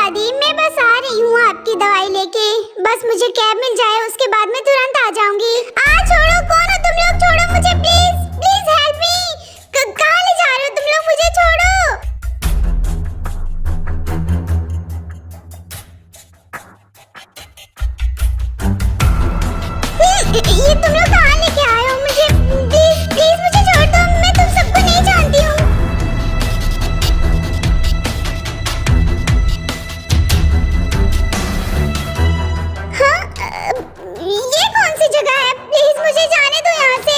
दादी, मैं बस आ रही हूँ आपकी दवाई लेके। बस मुझे कैब मिल जाए, उसके बाद मैं तुरंत आ जाऊंगी। छोड़ो, कौन हो तुम लोग? छोड़ो मुझे प्लीज, प्लीज हेल्प मी। कहाँ ले जा रहे हो तुम लोग? मुझे छोड़ो। ये तुम लोग कहाँ लेके आए हो मुझे? प्लीज प्लीज मुझे छोड़ दो, मैं तुम सबको नहीं जानती हूँ। ये कौन सी जगह है? प्लीज मुझे जाने दो यहाँ से।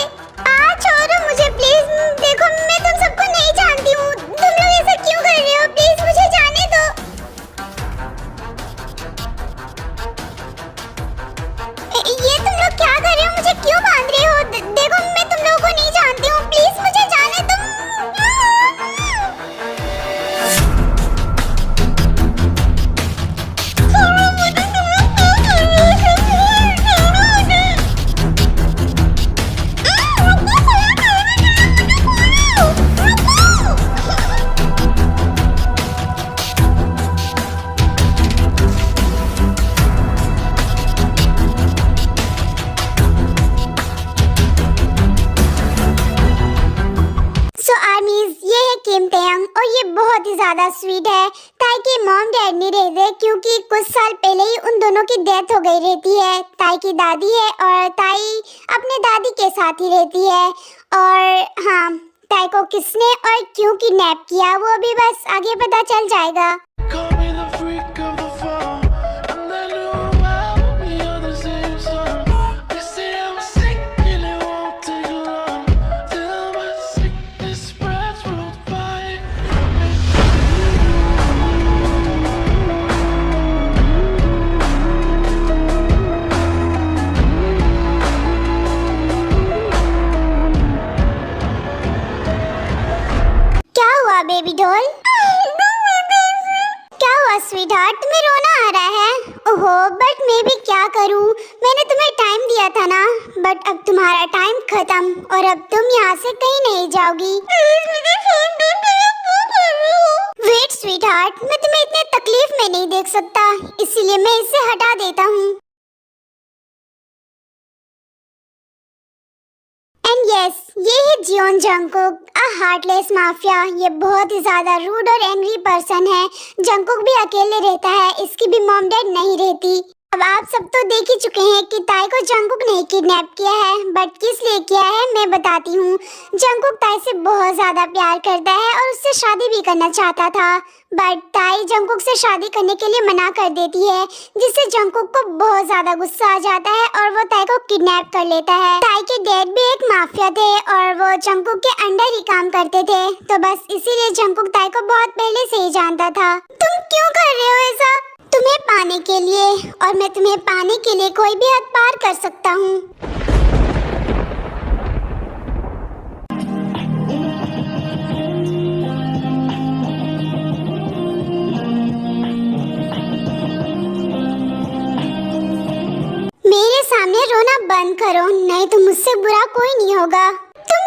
छोड़ो मुझे प्लीज। देखो मैं तुम सबको नहीं जानती हूँ, तुम लोग ऐसा क्यों कर रहे हो? प्लीज मुझे जाने दो। ये तुम लोग क्या कर रहे हो? मुझे क्यों बांध रहे हो? देखो मैं तुम लोगों को नहीं जानती हूँ, प्लीज मुझे जाने दो। और ये बहुत ही ज्यादा स्वीट है। ताई के मॉम डैड नहीं रहते क्योंकि कुछ साल पहले ही उन दोनों की डेथ हो गई रहती है। ताई की दादी है और ताई अपने दादी के साथ ही रहती है। और हाँ, ताई को किसने और क्यों किडनैप किया वो अभी बस आगे पता चल जाएगा। बेबी डॉल, क्या हुआ स्वीट हार्ट? तुम्हें रोना आ रहा है? ओहो, बट मैं भी क्या करूं? मैंने तुम्हें टाइम दिया था ना, बट अब तुम्हारा टाइम खत्म और अब तुम यहाँ से कहीं नहीं जाओगी। वेट स्वीट हार्ट, मैं तुम्हें इतने तकलीफ में नहीं देख सकता, इसीलिए मैं इसे हटा देता हूँ। एंड यस, ये है जियोन जंगकुक, अ हार्टलेस माफिया। ये बहुत ही ज्यादा रूड और एंग्री पर्सन है। जंगकुक भी अकेले रहता है, इसकी भी मॉम डैड नहीं रहती। अब आप सब तो देख ही चुके हैं कि ताई को जंगकुक ने किडनैप किया है, बट किस लिए किया है मैं बताती हूँ। जंगकुक ताई से बहुत ज्यादा प्यार करता है और उससे शादी भी करना चाहता था, बट ताई जंगकुक से शादी करने के लिए मना कर देती है, जिससे जंगकुक को बहुत ज्यादा गुस्सा आ जाता है और वो ताई को किडनैप कर लेता है। ताई के डैड भी एक माफिया थे और वो जंगकुक के अंडर ही काम करते थे, तो बस इसीलिए जंगकुक ताई को बहुत पहले से ही जानता था। तुम क्यों कर रहे हो ऐसा? तुम्हें पाने के लिए, और मैं तुम्हें पाने के लिए कोई भी हद पार कर सकता हूँ। मेरे सामने रोना बंद करो, नहीं तो मुझसे बुरा कोई नहीं होगा। तुम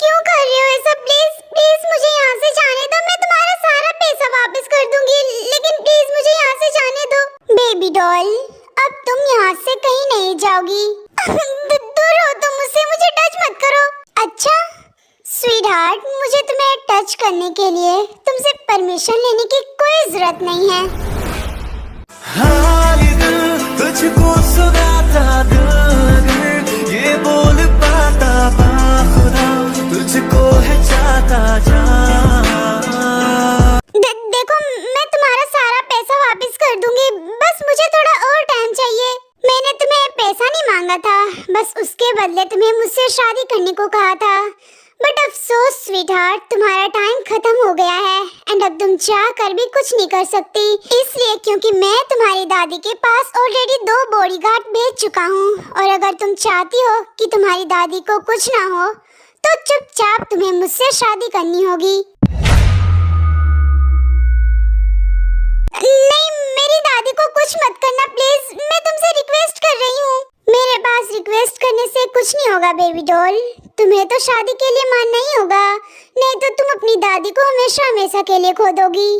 क्यों कर रहे हो ऐसा? प्लीज प्लीज मुझे यहाँ से जाने दो, मैं तुम्हारा सारा पैसा वापस कर दूंगी, लेकिन प्लीज मुझे यहाँ से जाने दो। बेबी डॉल, अब तुम यहाँ से कहीं नहीं जाओगी। दूर हो तुम मुझसे, मुझे टच मत करो। अच्छा स्वीट हार्ट, मुझे तुम्हें टच करने के लिए तुमसे परमिशन लेने की कोई जरूरत नहीं है। तुझको सुनाता दिल, ये बोल पाता बाखुदा, तुझको है चाहता जा। देखो मैं तुम्हारा सारा पैसा वापस कर दूंगी, बस मुझे थोड़ा और टाइम चाहिए। मैंने तुम्हें पैसा नहीं मांगा था, बस उसके बदले तुम्हें मुझसे शादी करने को कहा था, बट अफसोस स्वीट हार्ट, तुम्हारा टाइम खत्म हो गया है एंड अब तुम चाह कर भी कुछ नहीं कर सकती, इसलिए क्योंकि मैं तुम्हारी दादी के पास ऑलरेडी 2 बॉडीगार्ड भेज चुका हूँ, और अगर तुम चाहती हो कि तुम्हारी दादी को कुछ ना हो तो चुपचाप तुम्हें मुझसे शादी करनी होगी। नहीं, मेरी दादी को कुछ मत करना प्लीज, मैं तुमसे रिक्वेस्ट कर रही हूँ। मेरे पास रिक्वेस्ट करने से कुछ नहीं होगा बेबी डॉल, तुम्हें तो शादी के लिए मानना ही होगा, नहीं तो तुम अपनी दादी को हमेशा हमेशा के लिए खो दोगी।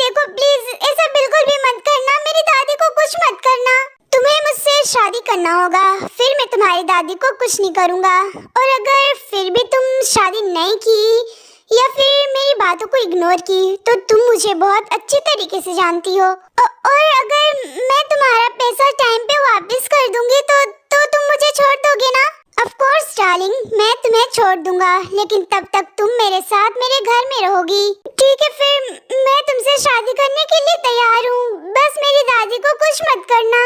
देखो प्लीज ऐसा बिल्कुल भी मत करना, मेरी दादी को कुछ मत करना। तुम्हें मुझसे शादी करना होगा, फिर मैं तुम्हारी दादी को कुछ नहीं करूँगा। और अगर फिर भी तुम शादी नहीं की या फिर मेरी बातों को इग्नोर की तो तुम मुझे बहुत अच्छी तरीके से जानती हो। और अगर मैं तुम्हारा पैसा टाइम पे वापस कर दूंगी तो तुम मुझे छोड़ दोगे ना? ऑफ कोर्स डार्लिंग, मैं तुम्हें छोड़ दूंगा, लेकिन तब तक तुम मेरे साथ मेरे घर में रहोगी। ठीक है, फिर मैं तुमसे शादी करने के लिए तैयार हूँ, बस मेरी दादी को कुछ मत करना।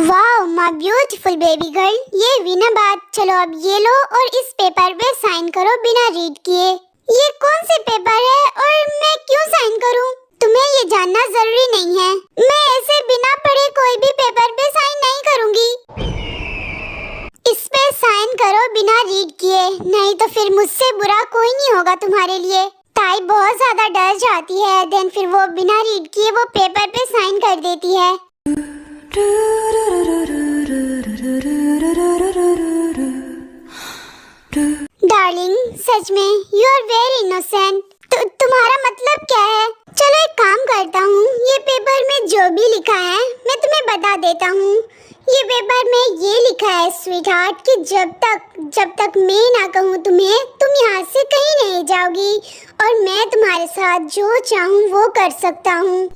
Wow my beautiful baby girl, ये हुई ना बात। चलो अब ये लो और इस पेपर पे साइन करो बिना रीड किए। ये कौन से पेपर है और मैं क्यों साइन करूं? तुम्हें ये जानना जरूरी नहीं है। मैं ऐसे बिना पढ़े कोई भी पेपर पे साइन नहीं करूंगी। इस पे साइन करो बिना रीड किए, नहीं तो फिर मुझसे बुरा कोई नहीं होगा तुम्हारे लिए। ताई बहुत ज्यादा डर जाती है, देन फिर वो बिना रीड किए वो पेपर पे साइन कर देती है। डार्लिंग, सच में यू आर वेरी इनोसेंट। तुम्हारा मतलब क्या है? चलो एक काम करता हूँ, ये पेपर में जो भी लिखा है मैं तुम्हें बता देता हूँ। ये पेपर में ये लिखा है स्वीट हार्ट कि जब तक मैं ना कहूँ तुम्हें, तुम यहाँ से कहीं नहीं जाओगी और मैं तुम्हारे साथ जो चाहूँ वो कर सकता हूँ।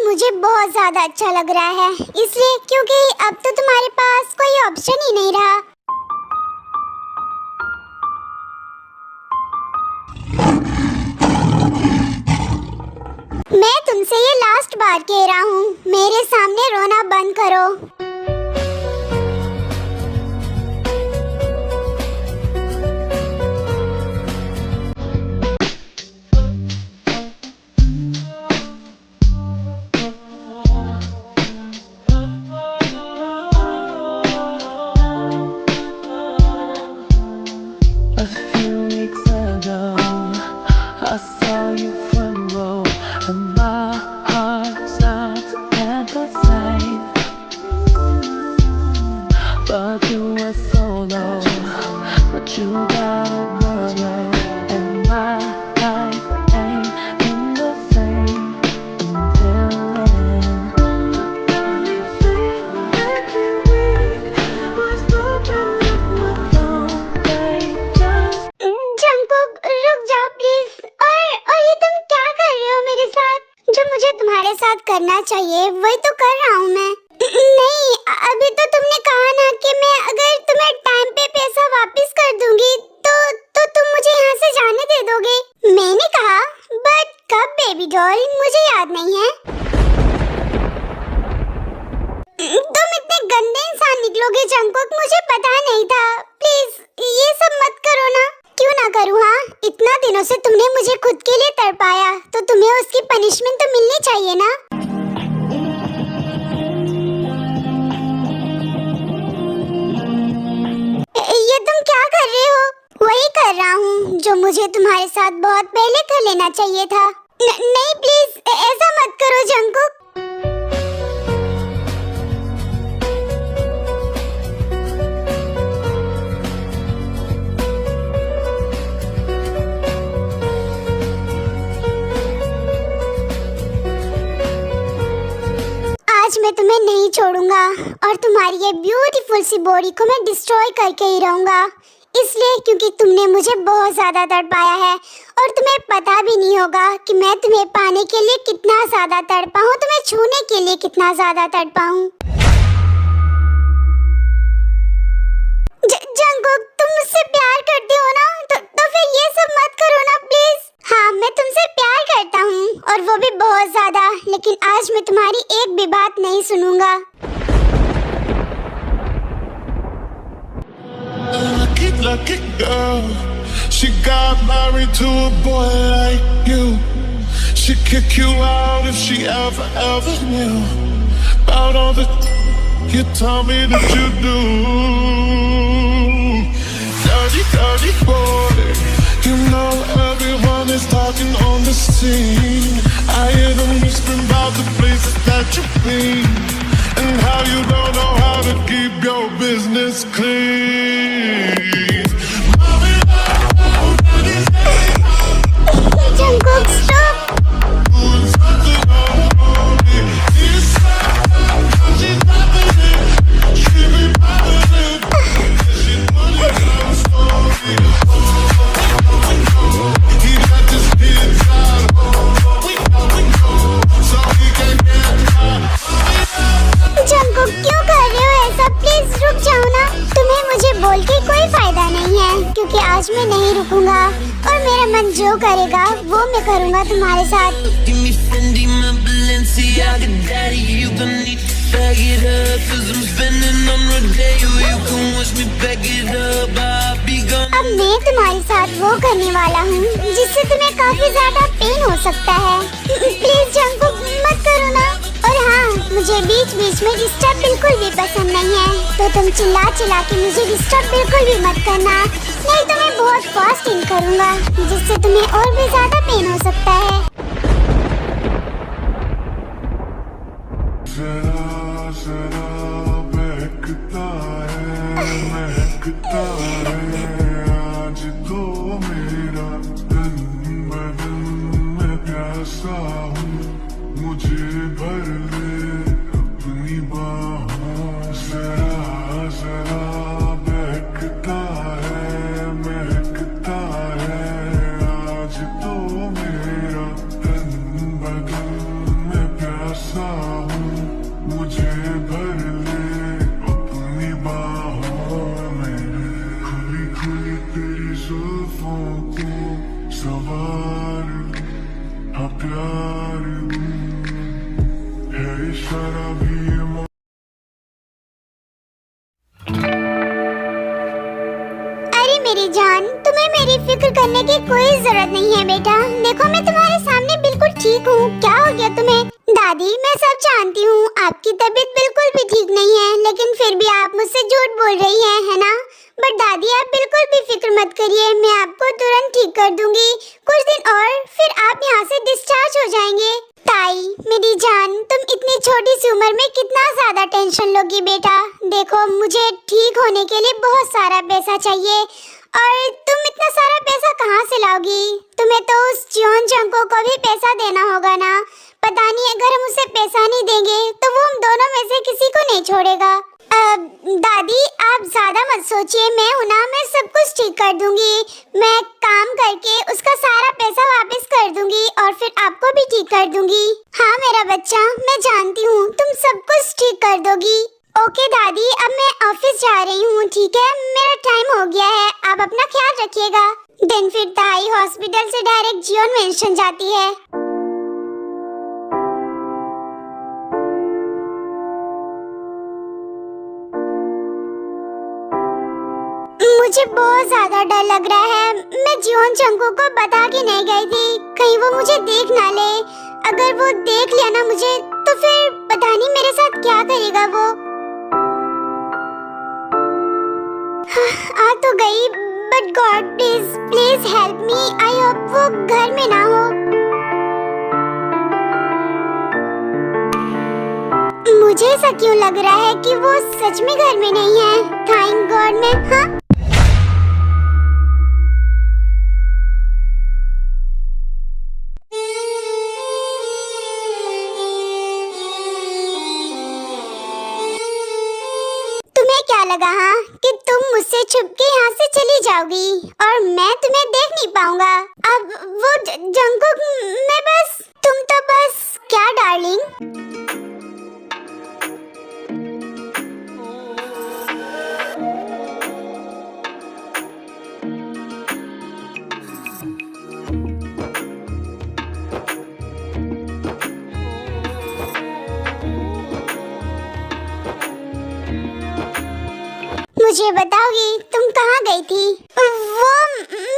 मुझे बहुत ज्यादा अच्छा लग रहा है, इसलिए क्योंकि अब तो तुम्हारे पास कोई ऑप्शन ही नहीं रहा। मैं तुमसे ये लास्ट बार कह रहा हूँ, मेरे सामने रोना बंद करो। But you were so low, but you got over, and my life ain't been the same until then. Got me feeling every week, was broken with my phone, just Jungkook रुक जाओ प्लीज। और ये तुम क्या कर रहे हो मेरे साथ? जो मुझे तुम्हारे साथ करना चाहिए वही तो कर रहा हूँ मैं। नहीं, अभी तो तुमने कहा ना कि मैं अगर तुम्हें टाइम पे पैसा वापस कर दूंगी तो तुम मुझे यहाँ से जाने दे दोगे। मैंने कहा, बट कब बेबी डॉल, मुझे याद नहीं है। तुम इतने गंदे इंसान निकलोगे जंकुक, मुझे पता नहीं था। प्लीज ये सब मत करो ना। क्यों ना करूँ? हाँ, इतना दिनों से तुमने मुझे खुद के लिए तड़पाया तो तुम्हें उसकी पनिशमेंट तो मिलनी चाहिए ना। ये तुम क्या कर रहे हो? वही कर रहा हूँ जो मुझे तुम्हारे साथ बहुत पहले कर लेना चाहिए था। नहीं प्लीज ऐसा मत करो जंकुक। आज मैं तुम्हें नहीं छोड़ूंगा और तुम्हारी ये ब्यूटीफुल सी बॉडी को मैं डिस्ट्रॉय करके ही रहूंगा। इसलिए क्योंकि तुमने मुझे बहुत ज्यादा तड़पाया है और तुम्हें पता भी नहीं होगा कि मैं तुम्हें पाने के लिए कितना ज्यादा तड़पा हूँ, तुम्हें छूने के लिए कितना ज्यादा तड़पा हूँ। जंकुक, तुम मुझसे प्यार करते हो ना, तो फिर ये सब मत करो ना प्लीज। हाँ, मैं तुमसे प्यार करता हूँ और वो भी बहुत ज्यादा, लेकिन आज मैं तुम्हारी एक भी बात नहीं सुनूंगा। Lucky girl, she got married to a boy like you. She'd kick you out if she ever knew about all the you tell me that you do. Dirty, dirty boy. You know everyone is talking on the scene. I hear them whispering about the places that you've been, and how you don't know how to keep your business clean. Jungkook, stop! Jungkook, क्यों कर रहे हो ऐसा? Please रुक जाओ ना। तुम्हें मुझे बोल के कोई फायदा नहीं है, क्योंकि आज मैं नहीं रुकूंगा और मेरा मन जो करेगा वो मैं करूंगा तुम्हारे साथ। Give me Fendi, my Balenciaga daddy. You gon' need to bag it up, 'cause I'm spending on Rodeo. You can wish me back it up, I'll be gone. अब मैं तुम्हारे साथ वो करने वाला हूँ जिससे तुम्हें काफी ज्यादा पेन हो सकता है। प्लीज जंकुक, मत करो ना। और हाँ, मुझे बीच बीच में डिस्टर्ब बिल्कुल भी पसंद नहीं है, तो तुम चिल्ला चिल्ला के मुझे डिस्टर्ब बिल्कुल भी मत करना, नहीं तो मैं बहुत फास्टिंग करूँगा जिससे तुम्हें और भी ज्यादा पेन हो सकता है। जरा जरा महकता है आज तो मेरा दिन बदन में प्यासा हूँ, मुझे भर ले अपनी बाहों। जरा जरा महकता है आज तो मेरा दिन बदन में प्यासा हूँ, मुझे भर ले अपनी बाहों में। खुली खुली तेरी जुल्फों को सवार हाँ प्यार है इशारा भी ये अरे मेरी जान, तुम्हें मेरी फिक्र करने की कोई जरूरत नहीं है बेटा। देखो मैं तुम्हारे सामने बिल्कुल ठीक हूँ। क्या हो गया तुम्हें? दादी, मैं सब जानती हूँ, आपकी तबीयत बिल्कुल भी ठीक नहीं है, लेकिन फिर भी आप मुझसे झूठ बोल रही हैं, है ना? बट दादी, आप बिल्कुल भी फिक्र मत करिए, मैं आपको तुरंत ठीक कर दूंगी। कुछ दिन और फिर आप यहाँ से डिस्चार्ज हो जाएंगे। ताई, मेरी जान, तुम इतनी छोटी सी उम्र में कितना ज्यादा टेंशन लोगी बेटा। देखो, मुझे ठीक होने के लिए बहुत सारा पैसा चाहिए, और तुम इतना सारा पैसा कहाँ से लाओगी? तुम्हें तो उस जियोन जंकुक को भी पैसा देना होगा ना। पता नहीं, अगर हम उसे पैसा नहीं देंगे तो वो हम दोनों में से किसी को नहीं छोड़ेगा। दादी, आप ज्यादा मत सोचिए, मैं हूं ना, मैं सब कुछ ठीक कर दूंगी। मैं काम करके उसका सारा पैसा वापस कर दूंगी और फिर आपको भी ठीक कर दूंगी। हाँ मेरा बच्चा, मैं जानती हूँ तुम सब कुछ ठीक कर दोगी। ओके दादी, अब मैं ऑफिस जा रही हूँ, ठीक है? मेरा टाइम हो गया है, आप अपना ख्याल रखिएगा। दिन फिर ताई हॉस्पिटल से डायरेक्ट जियोन मेंशन जाती है। मुझे बहुत ज्यादा डर लग रहा है। मैं जियोन जंकुक को बता के नहीं गई थी, कहीं वो मुझे देख ना ले। अगर वो देख लिया ना मुझे, तो फिर पता नहीं मेरे साथ क्या करेगा वो। आ तो गई, but God please please help me. I hope वो घर में ना हो। मुझे ऐसा क्यों लग रहा है कि वो सच में घर में नहीं है? Thank God. मैं हाँ लगा हाँ कि तुम मुझसे छुप के यहाँ से चली जाओगी और मैं तुम्हें देख नहीं पाऊंगा। अब वो जंकुक, मैं बस, तुम तो बस क्या डार्लिंग। मुझे बताओगी तुम कहाँ गई थी? वो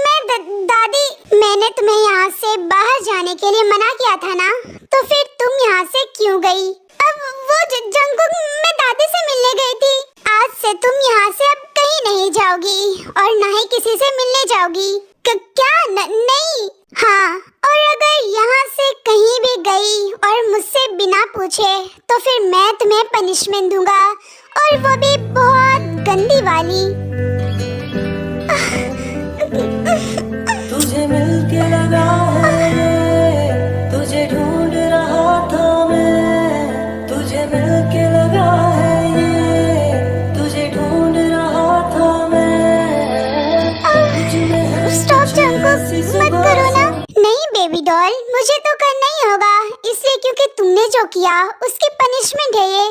मैं दादी, मैंने तुम्हें यहाँ से बाहर जाने के लिए मना किया था ना, तो फिर तुम यहाँ से क्यों गई? अब वो जंकुक, मैं दादी से मिलने और ना ही किसी से मिलने जाओगी। क्या? नहीं। हाँ, और अगर यहाँ से कहीं भी गई और मुझसे बिना पूछे तो फिर मैं तुम्हें पनिशमेंट दूंगा, और वो भी बहुत गंदी वाली। तुझे मिलके लगा है, तुझे ढूंढ रहा था मैं, तुझे मिलके लगा है ये, तुझे ढूंढ रहा था मैं। स्टॉप जंकुक, मत करो ना। नहीं बेबी डॉल, मुझे तो करना ही होगा, इसलिए क्योंकि तुमने जो किया उसकी पनिशमेंट है ये।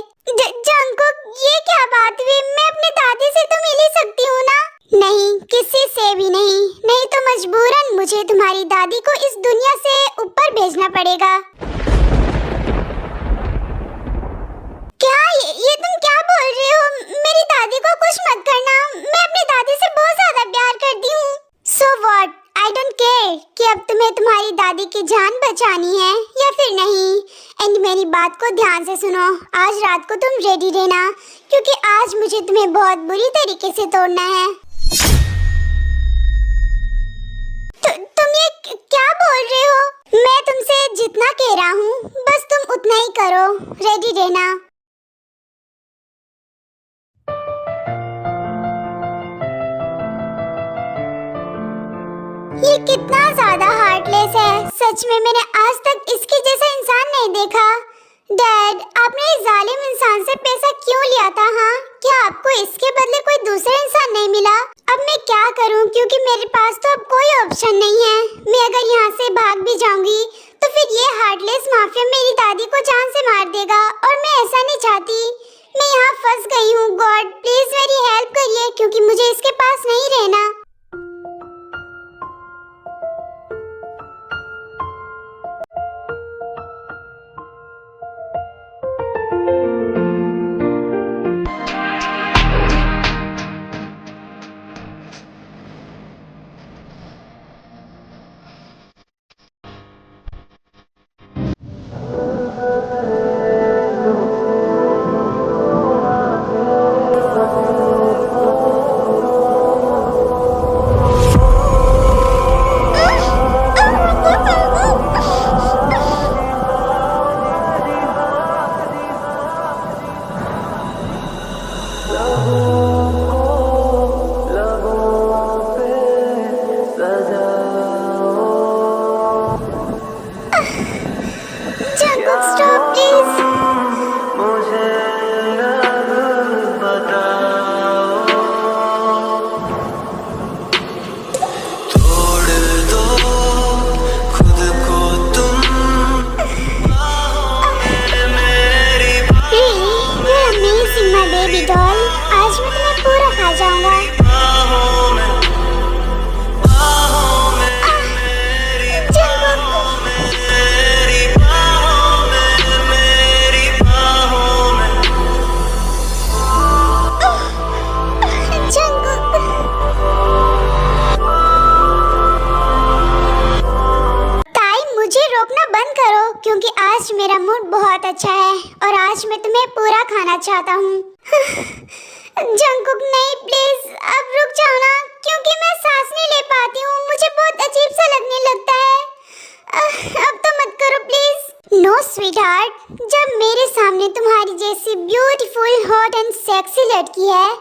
जंकुक, ये क्या बात हुई? मैं अपने दादी से तो मिल ही सकती हूँ ना? नहीं, किसी से भी नहीं, नहीं तो मजबूरन मुझे तुम्हारी दादी को इस दुनिया से ऊपर भेजना पड़ेगा। क्या ये तुम क्या बोल रहे हो? मेरी दादी को कुछ मत करना, मैं अपनी दादी से बहुत ज्यादा प्यार करती हूँ। So what? I don't care कि अब तुम्हें तुम्हारी दादी की जान बचानी है या फिर नहीं। एंड मेरी बात को ध्यान से सुनो, आज रात को तुम रेडी रहना, क्योंकि आज मुझे तुम्हें बहुत बुरी तरीके से तोड़ना है। तुम ये क्या बोल रहे हो? मैं तुमसे जितना कह रहा हूँ बस तुम उतना ही करो, रेडी रहना। ये कितना ज्यादा हार्टलेस है, सच में मैंने आज तक इसके जैसा इंसान नहीं देखा। डैड, आपने इस जालिम इंसान से पैसा क्यों लिया था? हाँ, क्या आपको इसके बदले कोई दूसरा इंसान नहीं मिला? अब मैं क्या करूं, क्योंकि मेरे पास तो अब कोई ऑप्शन नहीं है। मैं अगर यहाँ से भाग भी जाऊंगी तो फिर ये हार्टलेस माफिया मेरी दादी को जान से मार देगा, और मैं ऐसा नहीं चाहती। मैं यहाँ फंस गई हूँ। गॉड प्लीज मेरी हेल्प करिए, क्योंकि मुझे इसके पास नहीं रहना। क्योंकि आज मेरा मूड बहुत अच्छा है और आज मैं तुम्हें पूरा खाना चाहता हूँ। जंकुक नहीं, प्लीज अब रुक जाओ ना, क्योंकि मैं सांस नहीं ले पाती हूँ, मुझे बहुत अजीब सा लगने लगता है। अब तो मत करो प्लीज। नो स्वीटहार्ट, जब मेरे सामने तुम्हारी जैसी ब्यूटीफुल, हॉट एंड सेक्सी लड़की है,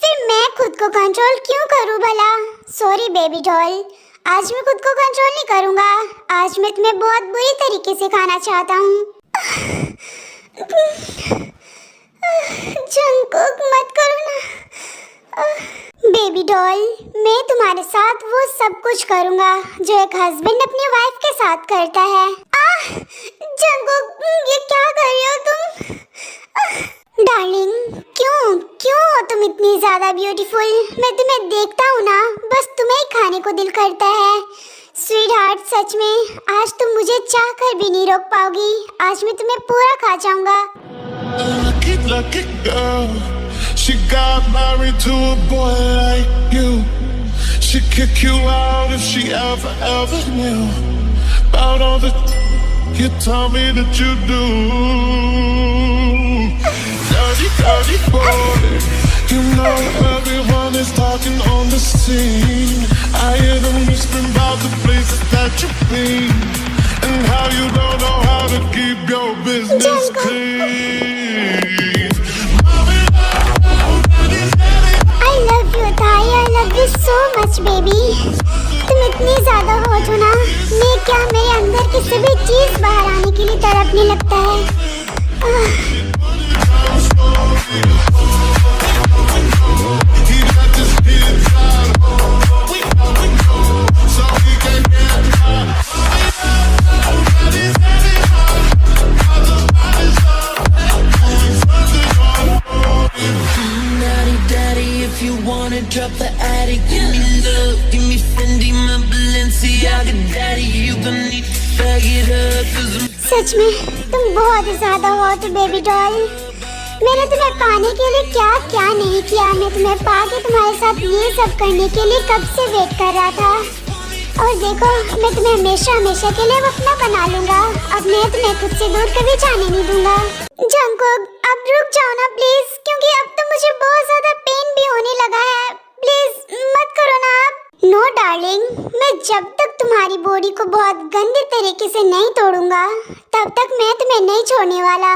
फिर मैं खुद को कंट्रोल क्यों करूँ भला? सॉरी बेबी डॉल, आज मैं खुद को कंट्रोल नहीं करूँगा। आज मैं तुम्हें बहुत बुरी तरीके से खाना चाहता हूँ। जंकुक मत करो ना। बेबी डॉल, मैं तुम्हारे साथ वो सब कुछ करूँगा जो एक हस्बैंड अपनी वाइफ के साथ करता है। जंकुक, ये क्या कर रहे हो तुम? डार्लिंग, क्यों हो तुम इतनी ज्यादा ब्यूटीफुल? मैं तुम्हें देखता हूँ ना, बस तुम्हें ही खाने को दिल करता है। स्वीटहार्ट, सच में आज तुम मुझे चाह कर भी नहीं रोक पाओगी। आज मैं तुम्हें पूरा खा जाऊंगा। Lucky girl, she got married to a boy like you. She'd kick you out if she ever knew about all the you tell me that you do. Dirty boy, You know everyone is talking on the scene. I hear them whispering about the places that you've been and how you don't know how to keep your business clean. I love you ताई, I love you so much baby. तुम इतनी ज्यादा hot हो ना, मैं क्या मेरे अंदर की सभी चीज बाहर आने के लिए तड़पने लगता है। If you wanna drop the attic, give me love, give me Fendi, my Balenciaga daddy. You gon' need to bag it up, 'cause I'm सच में तुम बहुत ही ज्यादा हॉट हो बेबी डॉल। मैंने तुम्हें पाने के लिए क्या क्या नहीं किया। मैं तुम्हें पाके तुम्हारे साथ ये सब करने के लिए कब से वेट कर रहा था। और देखो, मैं तुम्हें हमेशा हमेशा के लिए अपना बना लूंगा। अब मैं तुम्हें खुद से दूर कभी जाने नहीं दूंगा। जंगकुक, अब रुक जाओ ना प्लीज, क्योंकि अब तो मुझे बहुत ज्यादा पेन भी होने लगा है। प्लीज मत करो ना आप। नो डार्लिंग, मैं जब तक तुम्हारी बॉडी को बहुत गंदे तरीके से नहीं तोड़ूंगा, तब तक मैं तुम्हें नहीं छोड़ने वाला।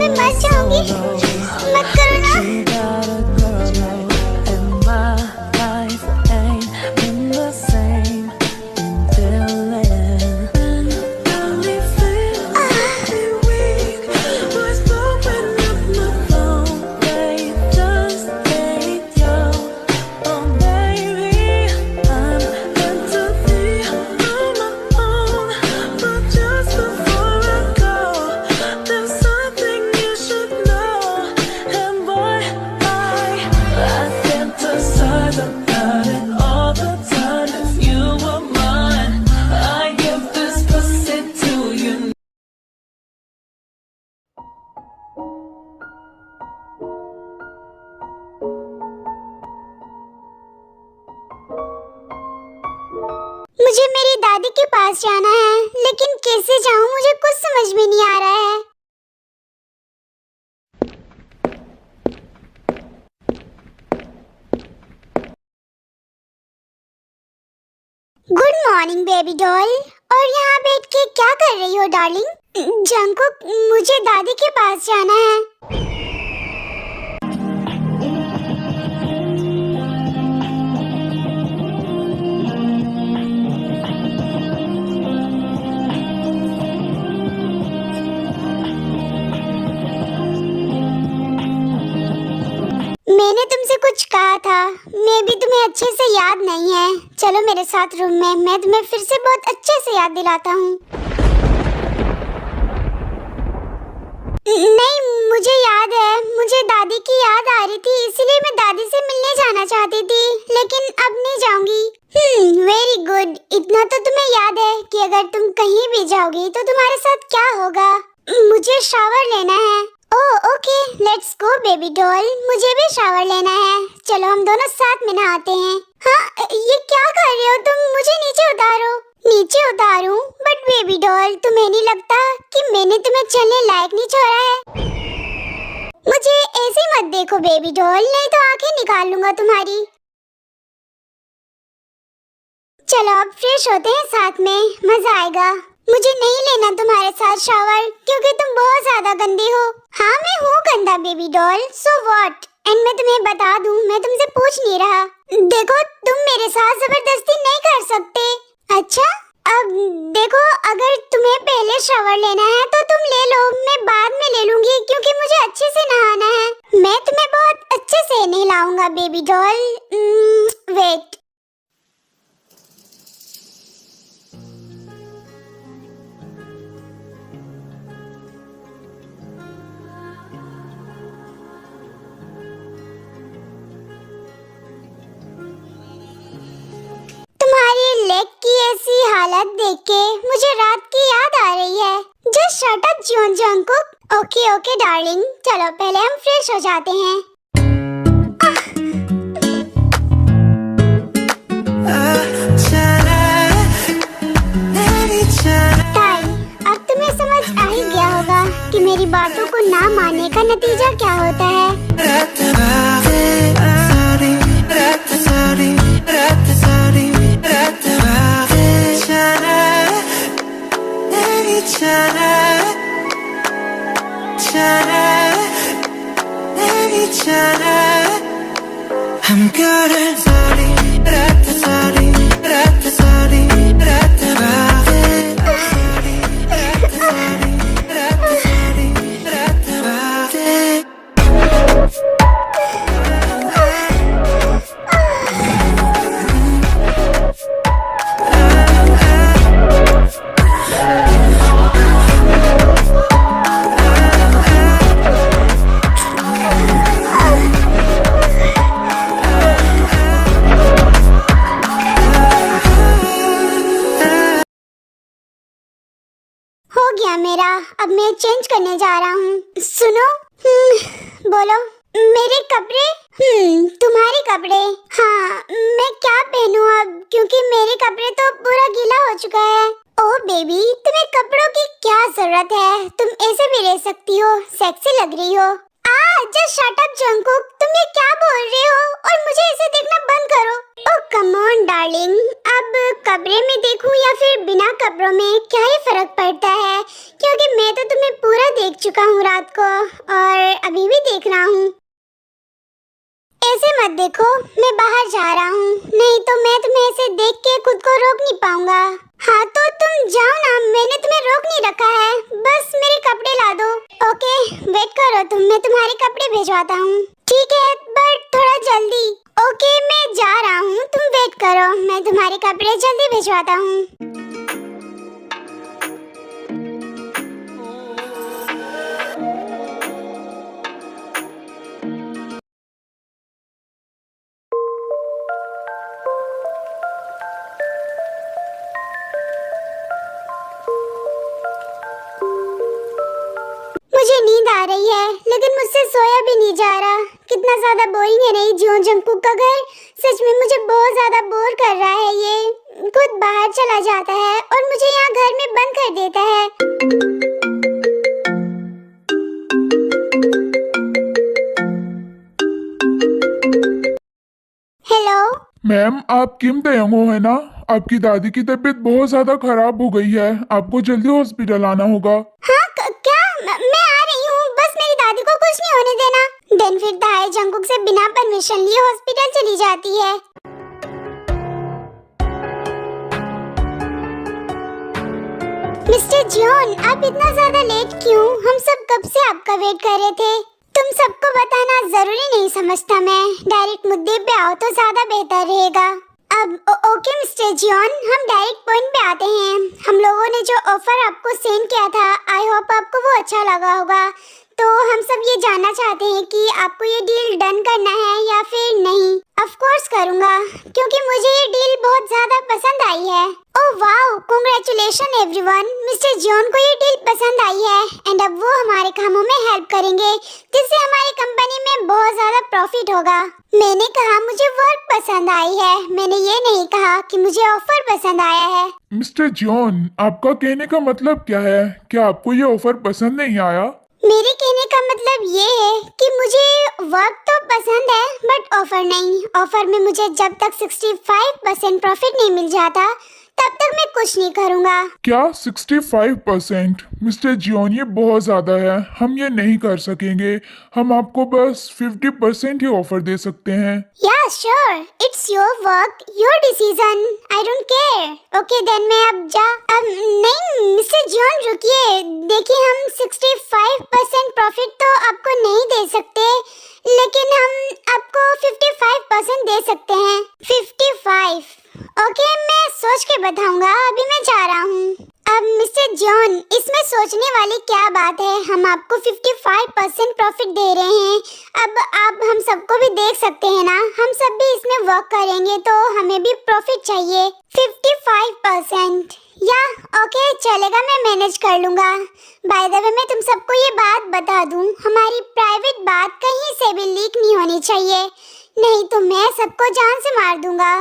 मैं मर जाऊंगी, मत करो ना। मुझे मेरी दादी के पास जाना है, लेकिन कैसे जाऊं मुझे कुछ समझ में नहीं आ रहा है। Good morning baby doll. और यहाँ बैठ के क्या कर रही हो डार्लिंग? जंगकुक, मुझे दादी के पास जाना है। मैंने तुमसे कुछ कहा था, मैं भी तुम्हें अच्छे से याद नहीं है। चलो मेरे साथ रूम में, मैं तुम्हें फिर से बहुत अच्छे से याद दिलाता हूँ। नहीं, मुझे याद है, मुझे दादी की याद आ रही थी, इसलिए मैं दादी से मिलने जाना चाहती थी, लेकिन अब नहीं जाऊंगी। Very good. इतना तो तुम्हें याद है कि अगर तुम कहीं भी जाओगी तो तुम्हारे साथ क्या होगा। मुझे शावर लेना है। Oh okay, let's go baby doll, मुझे भी शावर लेना है। चलो हम दोनों साथ में नहाते हैं। हाँ, ये क्या कर रहे हो तुम? मुझे नीचे उतारो। नीचे उतारूं? बट बेबी डॉल, तुम्हें नहीं लगता कि मैंने तुम्हें चलने लायक नहीं छोड़ा है? मुझे ऐसे मत देखो बेबी डॉल, नहीं तो आंखें निकाल लूंगा तुम्हारी। चलो अब फ्रेश होते हैं साथ में, मजा आएगा। मुझे नहीं लेना तुम्हारे साथ शावर, क्योंकि तुम बहुत ज्यादा गंदी हो। हाँ, मैं हूँ गंदा baby doll, so what? And मैं तुम्हें बता दूं, मैं तुमसे पूछ नहीं रहा। देखो, तुम मेरे साथ जबरदस्ती नहीं कर सकते। अच्छा, अब देखो, अगर तुम्हें पहले शावर लेना है तो तुम ले लो, मैं बाद में ले लूंगी क्योंकि मुझे अच्छे से नहाना है। मैं तुम्हें बहुत अच्छे से नहलाऊंगा बेबी डॉल। वेट। तुम्हारी लेग की ऐसी हालत देख के मुझे रात की याद आ रही है। Just shut up Jeon Jungkook. Okay okay darling, चलो पहले हम फ्रेश हो जाते हैं। ताई, अब तुम्हें समझ आ ही गया होगा कि मेरी बातों को ना मानने का नतीजा क्या होता है। I'm good at sorry, sorry, sorry, हो गया मेरा, अब मैं चेंज करने जा रहा हूँ। सुनो, बोलो। मेरे कपड़े? तुम्हारे कपड़े? हाँ, मैं क्या पहनूं अब, क्योंकि मेरे कपड़े तो पूरा गीला हो चुका है। ओह बेबी, तुम्हें कपड़ों की क्या जरूरत है, तुम ऐसे भी रह सकती हो, सेक्सी लग रही हो। जस्ट शट अप जंगकुक, तुम ये क्या बोल रहे हो, और मुझे ऐसे देखना बंद करो। ओह कम ऑन डार्लिंग, अब कपड़े में देखूं या फिर बिना कपड़ों में, क्या ही फर्क पड़ता है, क्योंकि मैं तो तुम्हें पूरा देख चुका हूँ रात को, और अभी भी देख रहा हूँ। ऐसे मत देखो, मैं बाहर जा रहा हूँ, नहीं तो मैं तुम्हें ऐसे देख के खुद को रोक नहीं पाऊंगा। हाँ तो तुम जाओ ना, मैंने तुम्हें रोक नहीं रखा है, बस मेरे कपड़े ला दो। ओके वेट करो तुम, मैं तुम्हारे कपड़े भिजवाता हूँ। ठीक है, बट थोड़ा जल्दी। ओके मैं जा रहा हूँ, तुम वेट करो, मैं तुम्हारे कपड़े जल्दी भिजवाता हूँ। मुझे नींद आ रही है, लेकिन मुझसे सोया भी नहीं जा रहा। कितना ज्यादा बोरिंग है नहीं जियोन जंगकुक का घर, सच में मुझे बहुत ज्यादा बोर कर रहा है। ये खुद बाहर चला जाता है और मुझे यहाँ घर में बंद कर देता है। हेलो मैम, आप किम तयंगो है ना? आपकी दादी की तबीयत बहुत ज्यादा खराब हो गई है, आपको जल्दी हॉस्पिटल आना होगा। हाँ क्या? मैं आ रही हूँ, बस मेरी दादी को कुछ नहीं होने देना। देन फिर ताई जंगकुक से बिना परमिशन लिए हॉस्पिटल चली जाती है। मिस्टर जियोन, आप इतना ज्यादा लेट क्यों? हम सब कब से आपका वेट कर रहे थे। तुम सबको बताना जरूरी नहीं समझता मैं, डायरेक्ट मुद्दे पे आओ तो ज्यादा बेहतर रहेगा। अब ओके मिस्टर जियोन, हम डायरेक्ट पॉइंट पे आते हैं। हम लोगों ने जो ऑफर आपको सेंड किया था, आई होप आपको वो अच्छा लगा होगा। तो हम सब ये जानना चाहते हैं कि आपको ये डील डन करना है या फिर नहीं। ऑफ कोर्स करूँगा, क्योंकि मुझे ये डील बहुत ज्यादा पसंद आई है। Oh wow, congratulation everyone, mister Jeon को ये डील पसंद आई है एंड अब वो हमारे कामों में हेल्प करेंगे, जिससे हमारी कंपनी में बहुत ज्यादा प्रॉफिट होगा। मैंने कहा मुझे वर्क पसंद आई है, मैंने ये नहीं कहा कि मुझे ऑफर पसंद आया है। मिस्टर जॉन, आपका कहने का मतलब क्या है? क्या आपको ये ऑफर पसंद नहीं आया? मेरे कहने का मतलब ये है कि मुझे वर्क तो पसंद है बट ऑफर नहीं। ऑफर में मुझे जब तक 65% प्रॉफिट नहीं मिल जाता तब तक मैं कुछ नहीं करूँगा। क्या 65%? मिस्टर जियोन, ये बहुत ज़्यादा है, हम ये नहीं कर सकेंगे। हम आपको बस 50% ही ऑफर दे सकते हैं। Yeah sure, it's your work, your decision, I don't care. Okay then मैं अब नहीं मिस्टर जियोन रुकिए, देखिए हम 65% प्रॉफिट तो आपको नहीं दे सकते, लेकिन हम आपको 55% दे सकते हैं। 55? ओके मैं सोच के बताऊंगा, अभी मैं जा रहा हूँ। अब मिस्टर जॉन, इसमें सोचने वाली क्या बात है, हम आपको 55% प्रॉफिट दे रहे हैं। अब आप हम सबको भी देख सकते हैं ना, हम सब भी इसमें वर्क करेंगे तो हमें भी प्रॉफिट चाहिए। 55%? या ओके चलेगा, मैं मैनेज कर लूँगा। बाय द वे मैं तुम सबको ये बात बता दूँ, हमारी प्राइवेट बात कहीं से भी लीक नहीं होनी चाहिए, नहीं तो मैं सबको जान से मार दूंगा।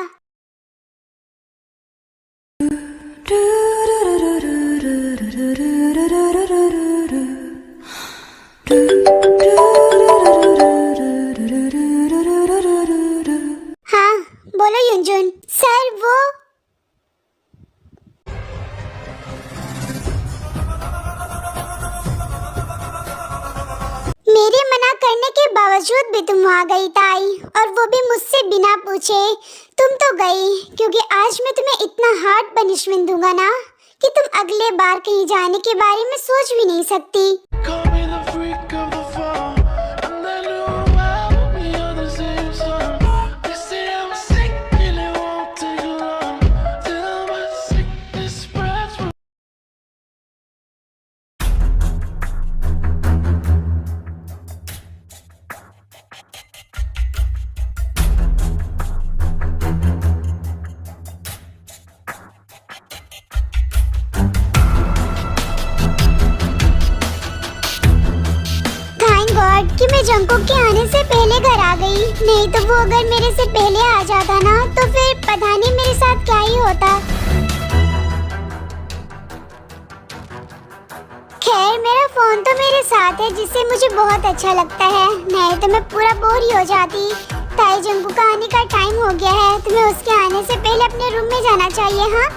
हाँ बोलो युनजुन। सर वो मेरे मना करने के बावजूद भी तुम वहाँ गई ताई, और वो भी मुझसे बिना पूछे। तुम तो गई क्योंकि आज मैं तुम्हें इतना हार्ड पनिशमेंट दूंगा ना कि तुम अगले बार कहीं जाने के बारे में सोच भी नहीं सकती। Call me the freak of the fall. I'm that new album, we are the same song. They say I'm sick and it won't take long till my sickness spreads from thank God कि मैं Jungkook के आने से पहले घर आ गई, नहीं तो वो अगर मेरे से पहले आ जाता ना तो फिर पता नहीं मेरे साथ क्या ही होता। खैर मेरा फोन तो मेरे साथ है, जिससे मुझे बहुत अच्छा लगता है, नहीं तो मैं पूरा बोर ही हो जाती। ताई जंकुक का आने का टाइम हो गया है, तुम्हें उसके आने से पहले अपने रूम में जाना चाहिए। हाँ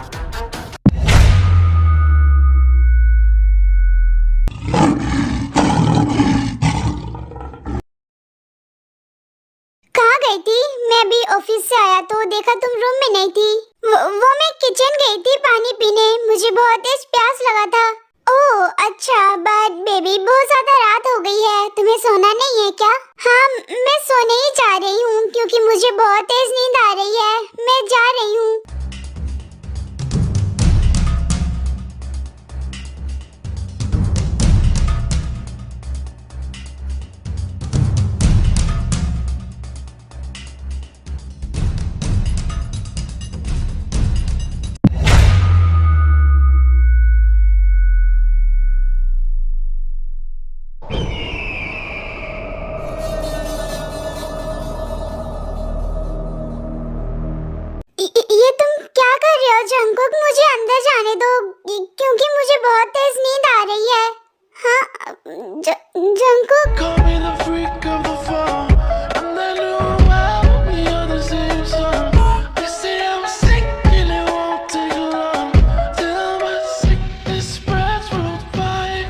कहाँ गई थी? मैं अभी ऑफिस से आया तो देखा तुम रूम में नहीं थी। वो मैं किचन गई थी पानी पीने, मुझे बहुत तेज प्यास लगा था। ओह अच्छा, बट बेबी बहुत ज्यादा रात हो गई है, तुम्हें सोना नहीं है क्या? हाँ मैं सोने ही जा रही हूँ क्योंकि मुझे बहुत तेज नींद आ रही है, मैं जा रही हूँ। ये तुम क्या कर रहे हो जंकुक? मुझे अंदर जाने दो क्योंकि मुझे बहुत तेज नींद आ रही है। हाँ Jungkook. Call me the freak of the fall. I'm that new album, we are the same song. They say I'm sick and it won't take long till my sickness spreads worldwide.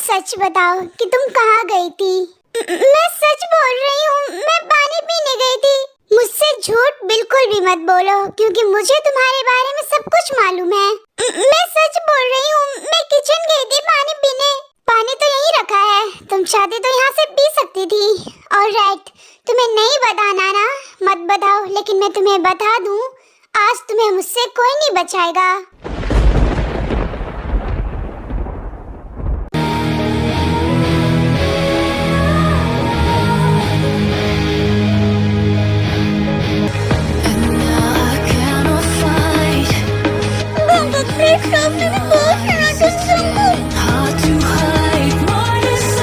सच बताओ कि तुम कहाँ गई थी? मैं सच बोल रही हूँ, मैं पानी पीने गई थी। मुझसे झूठ बिल्कुल भी मत बोलो क्योंकि मुझे तुम्हारे बारे में सब कुछ मालूम है। मैं सच बोल रही हूँ, मैं किचन गई थी पानी पीने। पानी तो यहीं रखा है, तुम चाहते तो यहाँ से पी सकती थी। ऑलराइट, तुम्हें नहीं बताना ना, मत बताओ, लेकिन मैं तुम्हें बता दूँ, आज तुम्हें मुझसे कोई नहीं बचाएगा। Hard to hide what is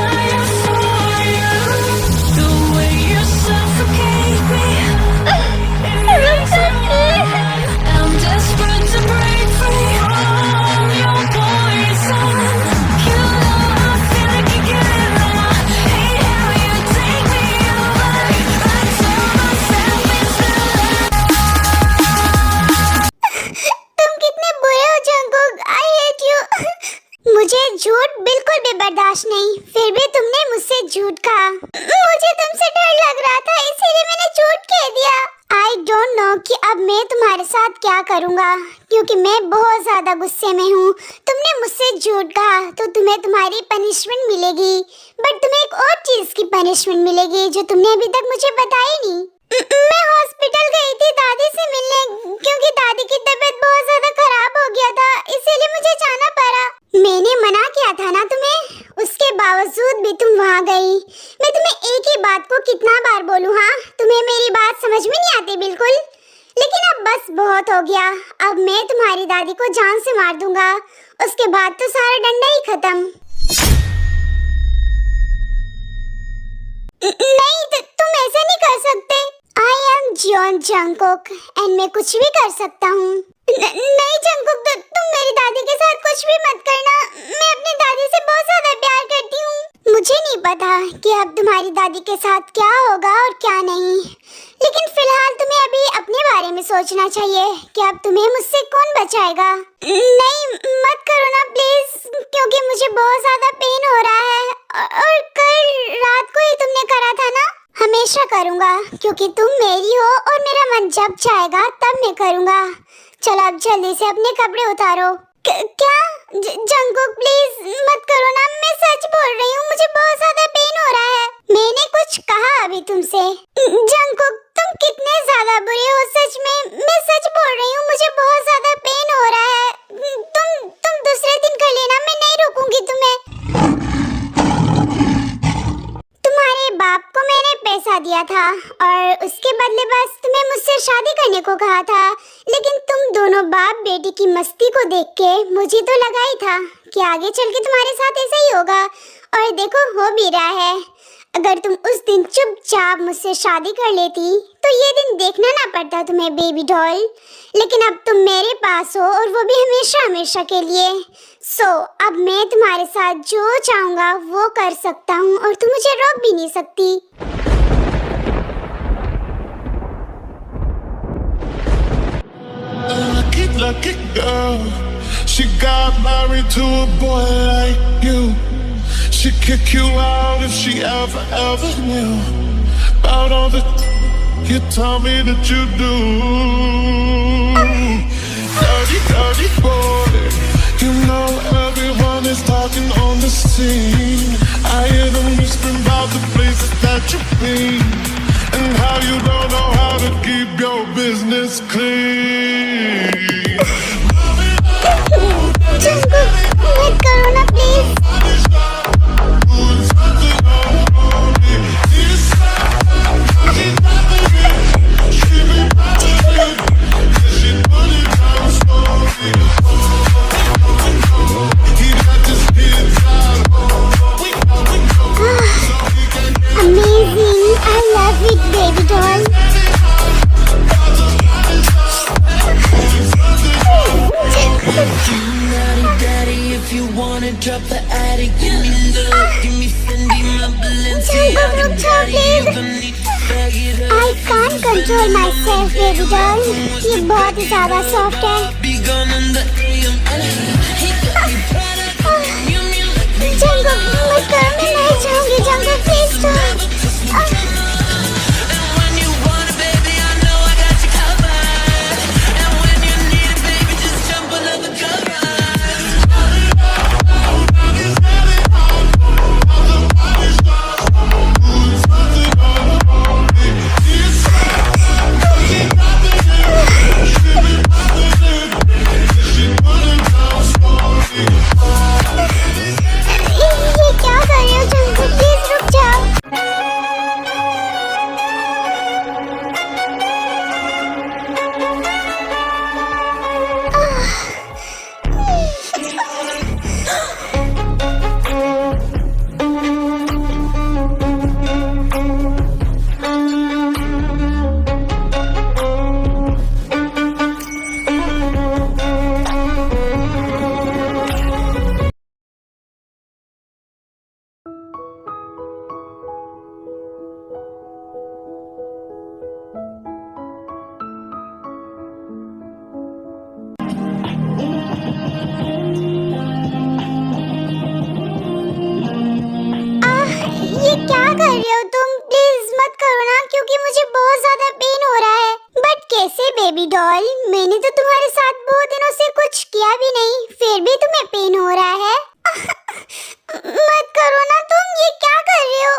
क्या करूँगा, क्योंकि मैं बहुत ज़्यादा गुस्से में हूँ। तुमने मुझसे झूठ कहा तो तुम्हें तुम्हारी पनिशमेंट मिलेगी, बट तुम्हें एक और चीज़ की पनिशमेंट मिलेगी जो तुमने अभी तक मुझे बताई नहीं। मैं हॉस्पिटल गई थी दादी से मिलने, क्योंकि दादी की तबीयत बहुत ज़्यादा खराब हो गया था, इसीलिए मुझे जाना पड़ा। मैंने मना किया था ना तुम्हें, उसके बावजूद भी तुम वहाँ गई। मैं तुम्हें एक ही बात को कितना बार बोलूँ, हाँ? तुम्हें मेरी बात समझ में नहीं आती बिल्कुल। लेकिन अब बस बहुत हो गया, अब मैं तुम्हारी दादी को जान से मार दूंगा, उसके बाद तो सारा डंडा ही खत्म। नहीं, तुम ऐसा नहीं कर सकते। I am Jeon Jungkook and मैं कुछ भी कर सकता हूँ। नहीं जंगकुक, तुम मेरी दादी के साथ कुछ भी मत करना। मैं अपनी दादी से बहुत ज्यादा प्यार करती हूँ। मुझे नहीं पता कि अब तुम्हारी दादी के साथ क्या होगा और क्या नहीं, लेकिन फिलहाल तुम्हें अभी अपने बारे में सोचना चाहिए कि अब तुम्हें मुझसे कौन बचाएगा। नहीं, मत करो ना प्लीज, क्योंकि मुझे बहुत ज्यादा पेन हो रहा है और कल रात को ही तुमने करा था ना। हमेशा करूँगा, क्योंकि तुम मेरी हो और मेरा मन जब चाहेगा तब मैं करूँगा। चलो अब जल्दी से अपने कपड़े उतारो। क्या? जंगकुक प्लीज मत करो ना, मैं सच बोल रही हूँ, मुझे बहुत ज्यादा पेन हो रहा है। मैंने कुछ कहा अभी तुमसे? जंगकुक तुम कितने ज्यादा बुरे हो, सच में मैं सच बोल रही हूँ, मुझे बहुत ज्यादा पेन हो रहा है। तुम दूसरे दिन कर लेना, मैं नहीं रोकूंगी तुम्हें। तुम्हारे बाप को मैंने पैसा दिया था और उसके बदले बस तुम्हें मुझसे शादी करने को कहा था, लेकिन तुम दोनों बाप बेटी की मस्ती को देख के मुझे तो लगा ही था कि आगे चल के तुम्हारे साथ ऐसा ही होगा, और देखो हो भी रहा है। अगर तुम उस दिन चुपचाप मुझसे शादी कर लेती तो ये दिन देखना ना पड़ता तुम्हें बेबी डॉल, लेकिन अब तुम मेरे पास हो और वो भी हमेशा हमेशा के लिए। सो अब मैं तुम्हारे साथ जो चाहूँगा वो कर सकता हूँ और तुम मुझे रोक भी नहीं सकती। Lucky girl, she got married to a boy like you. She'd kick you out if she ever knew about all the you tell me that you do. Dirty boy, you know everyone is talking on the scene. I hear them whispering about the places that you've been and how you don't know how to keep your business clean. मत करो ना please. Amazing, I love it, baby doll. Daddy, if you wanna drop the attic, give me love, give me Fendi, my Balenciaga. Daddy, you gonna need to bag it up. I can't control myself, baby doll. ये बहुत ही ज़्यादा soft है। Be gone in the AM. He got me proud of you, Jungkook मत करो, मैं नहीं चाहूँगी। Jungkook please stop. and when you want it, baby, I know I got you covered. And when you need it, baby, just jump under the covers. ये क्या कर रहे हो जंगकुक, प्लीज रुक जाओ। ये क्या कर रहे हो तुम? प्लीज मत करो ना, क्योंकि मुझे बहुत ज्यादा पेन हो रहा है। बट कैसे बेबी डॉल, मैंने तो तुम्हारे साथ बहुत दिनों से कुछ किया भी नहीं, फिर भी तुम्हें पेन हो रहा है। मत करो ना, तुम ये क्या कर रहे हो?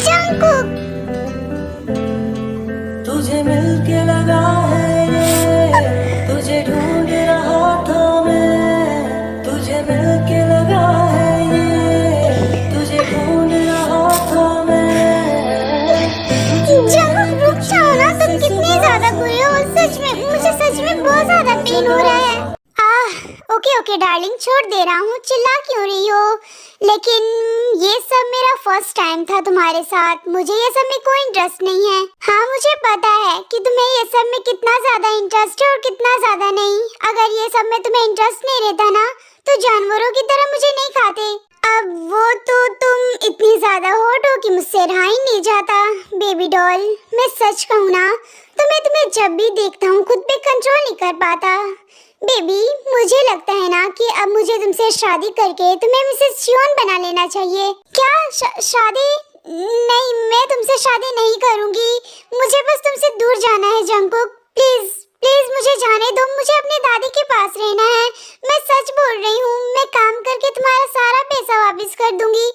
जंगकुक, तुझे मिलके लगा है ये, तुझे ढूंढ रहा था मैं, तुझे मिलके लगा है ये, तुझे ढूंढ रहा था मैं। जंगकुक रुक जाओ ना, तुम कितने ज्यादा बुरे हो। सच में मुझे सच में बहुत ज्यादा पेन हो रहा है। ओके ओके डार्लिंग, छोड़ दे रहा हूँ, चिल्ला क्यों रही हो? लेकिन ये सब मेरा फर्स्ट टाइम था तुम्हारे साथ, मुझे ये सब में कोई इंटरेस्ट नहीं है। हाँ मुझे पता है कि तुम्हें ये सब में कितना ज्यादा इंटरेस्ट है और कितना ज्यादा नहीं। अगर ये सब में तुम्हें इंटरेस्ट नहीं रहता ना, तो जानवरों की तरह मुझे नहीं खाते। अब वो तो तुम इतनी ज्यादा हॉट हो कि मुझसे रहा ही नहीं जाता। बेबी डॉल, मैं सच कहूँ ना तो मैं तुम्हें जब भी देखता हूँ खुद पे कंट्रोल नहीं कर पाता। बेबी, मुझे लगता है ना कि अब मुझे तुमसे शादी करके तुम्हें मिसेस जियोन बना लेना चाहिए। क्या शादी? नहीं, मैं तुमसे शादी नहीं करूंगी। मुझे बस तुमसे दूर जाना है जंगकुक। प्लीज प्लीज मुझे जाने दो, मुझे अपनी दादी के पास रहना है। मैं सच बोल रही हूँ, मैं काम करके तुम्हारा सारा पैसा वापस कर दूंगी।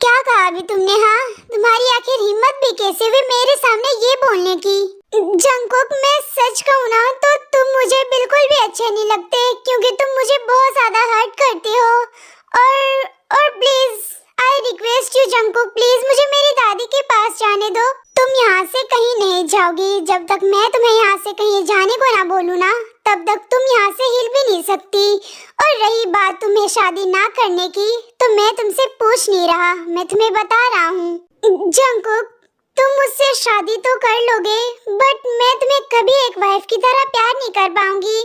क्या कहा अभी तुमने? हाँ, तुम्हारी आखिर हिम्मत भी कैसे हुई मेरे सामने ये बोलने की? जंगकुक, मैं सच कहूँ ना तो तुम मुझे बिल्कुल भी अच्छे नहीं लगते, क्योंकि तुम मुझे बहुत ज्यादा हर्ट करते हो। और please I request you Jungkook, please मुझे मेरी दादी के पास जाने दो। तुम यहाँ से कहीं नहीं जाओगी जब तक मैं तुम्हें यहाँ से कहीं जाने को ना बोलूँ ना, तब तक तुम यहाँ से हिल भी नहीं सकती। और रही बात तुम्हें शादी ना करने की, तो मैं तुमसे पूछ नहीं रहा, मैं तुम्हें बता रहा हूँ। जंगकुक, तुम मुझसे शादी तो कर लोगे, बट मैं तुम्हें कभी एक वाइफ की तरह प्यार नहीं कर पाऊंगी।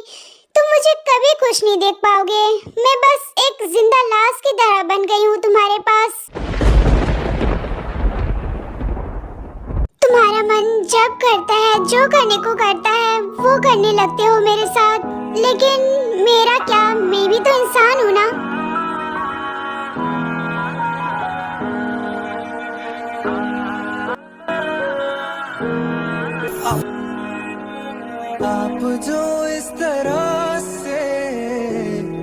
तुम मुझे कभी खुश नहीं देख पाओगे। मैं बस एक जिंदा लाश की तरह बन गई हूँ तुम्हारे पास। तुम्हारा मन जब करता है, जो करने को करता है, वो करने लगते हो मेरे साथ। लेकिन मेरा क्या, मैं भी तो इंसान हूँ ना। आप जो इस तरह से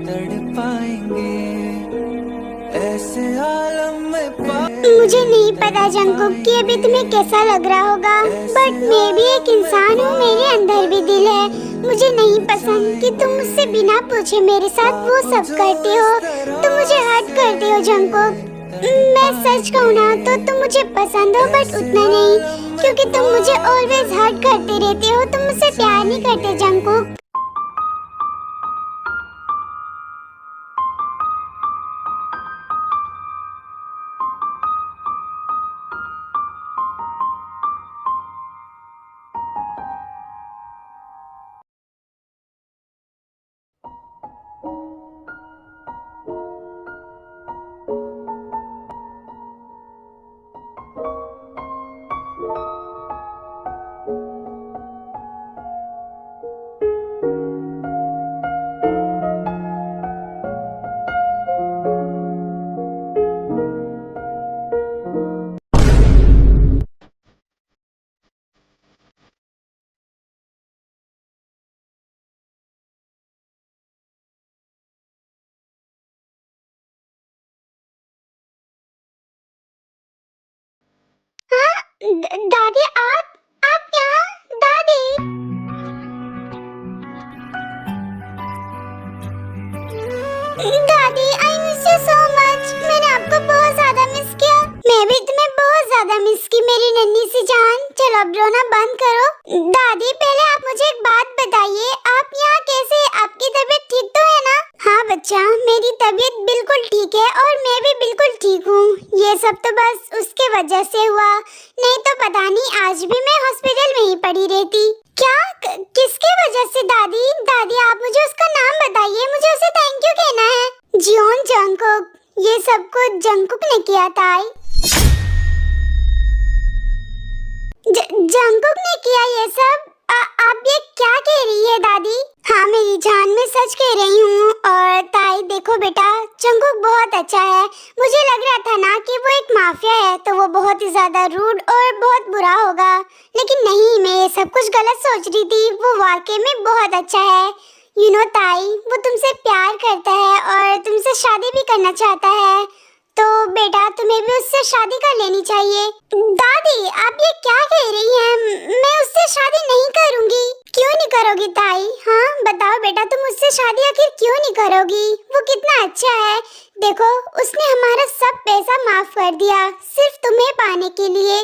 तड़पाएंगे, ऐसे आलम में मुझे नहीं पता जंगकुक कि अभी तुम्हें कैसा लग रहा होगा, बट मैं भी एक इंसान हूँ, मेरे अंदर भी दिल है। मुझे नहीं पसंद कि तुम मुझसे बिना पूछे मेरे साथ वो सब करते हो। तुम मुझे हर्ट करते हो जंगकुक। मैं सच कहूँ ना तो तुम मुझे पसंद हो, बट उतना नहीं, क्योंकि तुम मुझे ऑलवेज हर्ट करते रहते हो। तुम मुझसे प्यार नहीं करते जंगकुक। दादी, आप यहाँ? दादी, दादी, I miss you so much. मैंने आपको बहुत ज्यादा मिस किया। मैं भी तुम्हें बहुत ज्यादा मिस की मेरी नन्ही सी जान। चलो अब रोना बंद करो। दादी, पहले आप मुझे एक बात बताइए, आप यहाँ कैसे? आपकी तबीयत ठीक तो है ना? हाँ बच्चा, मेरी तबीयत बिल्कुल ठीक है और मैं भी बिल्कुल ठीक हूँ। ये सब तो बस उसके वजह से हुआ, नहीं तो पता नहीं आज भी मैं हॉस्पिटल में ही पड़ी रहती। क्या? किसके वजह से दादी? दादी, आप मुझे उसका नाम बताइए, मुझे उसे थैंक यू कहना है। जियोन जंगकुक, ये सब कुछ जंगकुक ने किया था। जंगकुक ने किया ये सब? आप ये क्या कह रही है दादी? हाँ मेरी जान, मैं मैं सच कह रही हूँ। और ताई देखो बेटा, जंगकुक बहुत अच्छा है। मुझे लग रहा था ना कि वो एक माफिया है तो वो बहुत ही ज्यादा रूड और बहुत बुरा होगा, लेकिन नहीं, मैं ये सब कुछ गलत सोच रही थी। वो वाकई में बहुत अच्छा है। ताई, वो तुमसे प्यार करता है और तुमसे शादी भी करना चाहता है, तो बेटा तुम्हें भी उससे शादी कर लेनी चाहिए। दादी, आप ये क्या कह रही हैं? मैं उससे शादी नहीं करूंगी। क्यों नहीं करोगी ताई? हाँ बताओ बेटा, तुम उससे शादी आखिर क्यों नहीं करोगी? वो कितना अच्छा है। देखो, उसने हमारा सब पैसा माफ कर दिया सिर्फ तुम्हें पाने के लिए।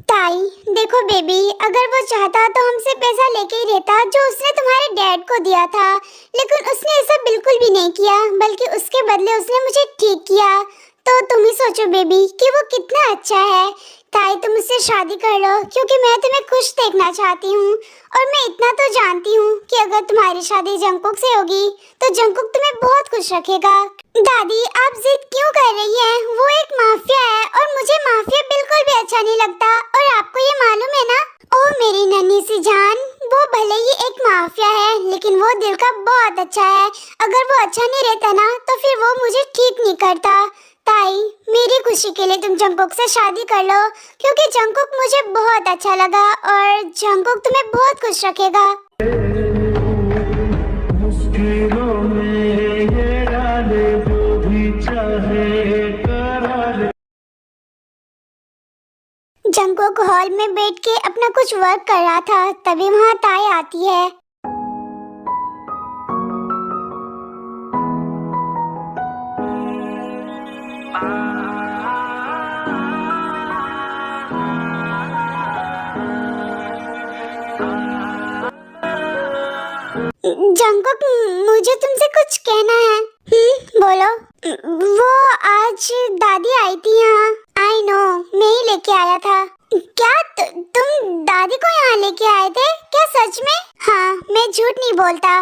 ताई देखो बेबी, अगर वो चाहता तो हमसे पैसा लेके ही रहता जो उसने तुम्हारे डैड को दिया था, लेकिन उसने ऐसा बिल्कुल भी नहीं किया, बल्कि उसके बदले उसने मुझे ठीक किया। तो तुम ही सोचो बेबी कि वो कितना अच्छा है। ताई, तुम उससे शादी कर लो, क्योंकि मैं तुम्हें खुश देखना चाहती हूँ। और मैं इतना तो जानती हूँ कि अगर तुम्हारी शादी जंगकुक से होगी तो जंगकुक तुम्हें बहुत खुश रखेगा। दादी, आप जिद क्यों कर रही हैं? वो एक माफिया है और मुझे माफिया बिल्कुल भी अच्छा नहीं लगता, और आपको ये मालूम है ना? ओ मेरी नन्ही सी जान, वो भले ही एक माफिया है लेकिन वो दिल का बहुत अच्छा है। अगर वो अच्छा नहीं रहता ना तो फिर वो मुझे ठीक नहीं करता। ताई, मेरी खुशी के लिए तुम जंगकुक से शादी कर लो, क्योंकि जंगकुक मुझे बहुत अच्छा लगा और जंगकुक तुम्हें बहुत खुश रखेगा। मुश्किलों में ये डाले जो भी चाहे करा ले। जंगकुक हॉल में बैठ के अपना कुछ वर्क कर रहा था, तभी वहाँ ताई आती है। जंगकुक, मुझे तुमसे कुछ कहना है। बोलो। वो आज दादी आई थी यहाँ। आई नो, मैं ही लेके आया था। क्या तुम दादी को यहाँ लेके आए थे? क्या सच में? हाँ, मैं झूठ नहीं बोलता।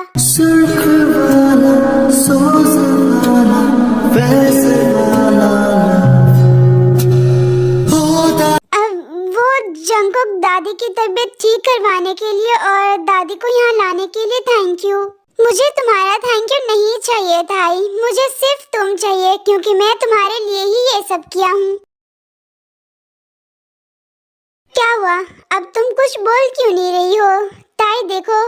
वो जंगकुक दादी की तबीयत ठीक करवाने के लिए और दादी को यहाँ लाने के लिए थैंक यू। मुझे तुम्हारा थैंक यू नहीं चाहिए ताई, मुझे सिर्फ तुम चाहिए, क्योंकि मैं तुम्हारे लिए ही ये सब किया हूँ। क्या हुआ? अब तुम कुछ बोल क्यों नहीं रही हो? ताई देखो,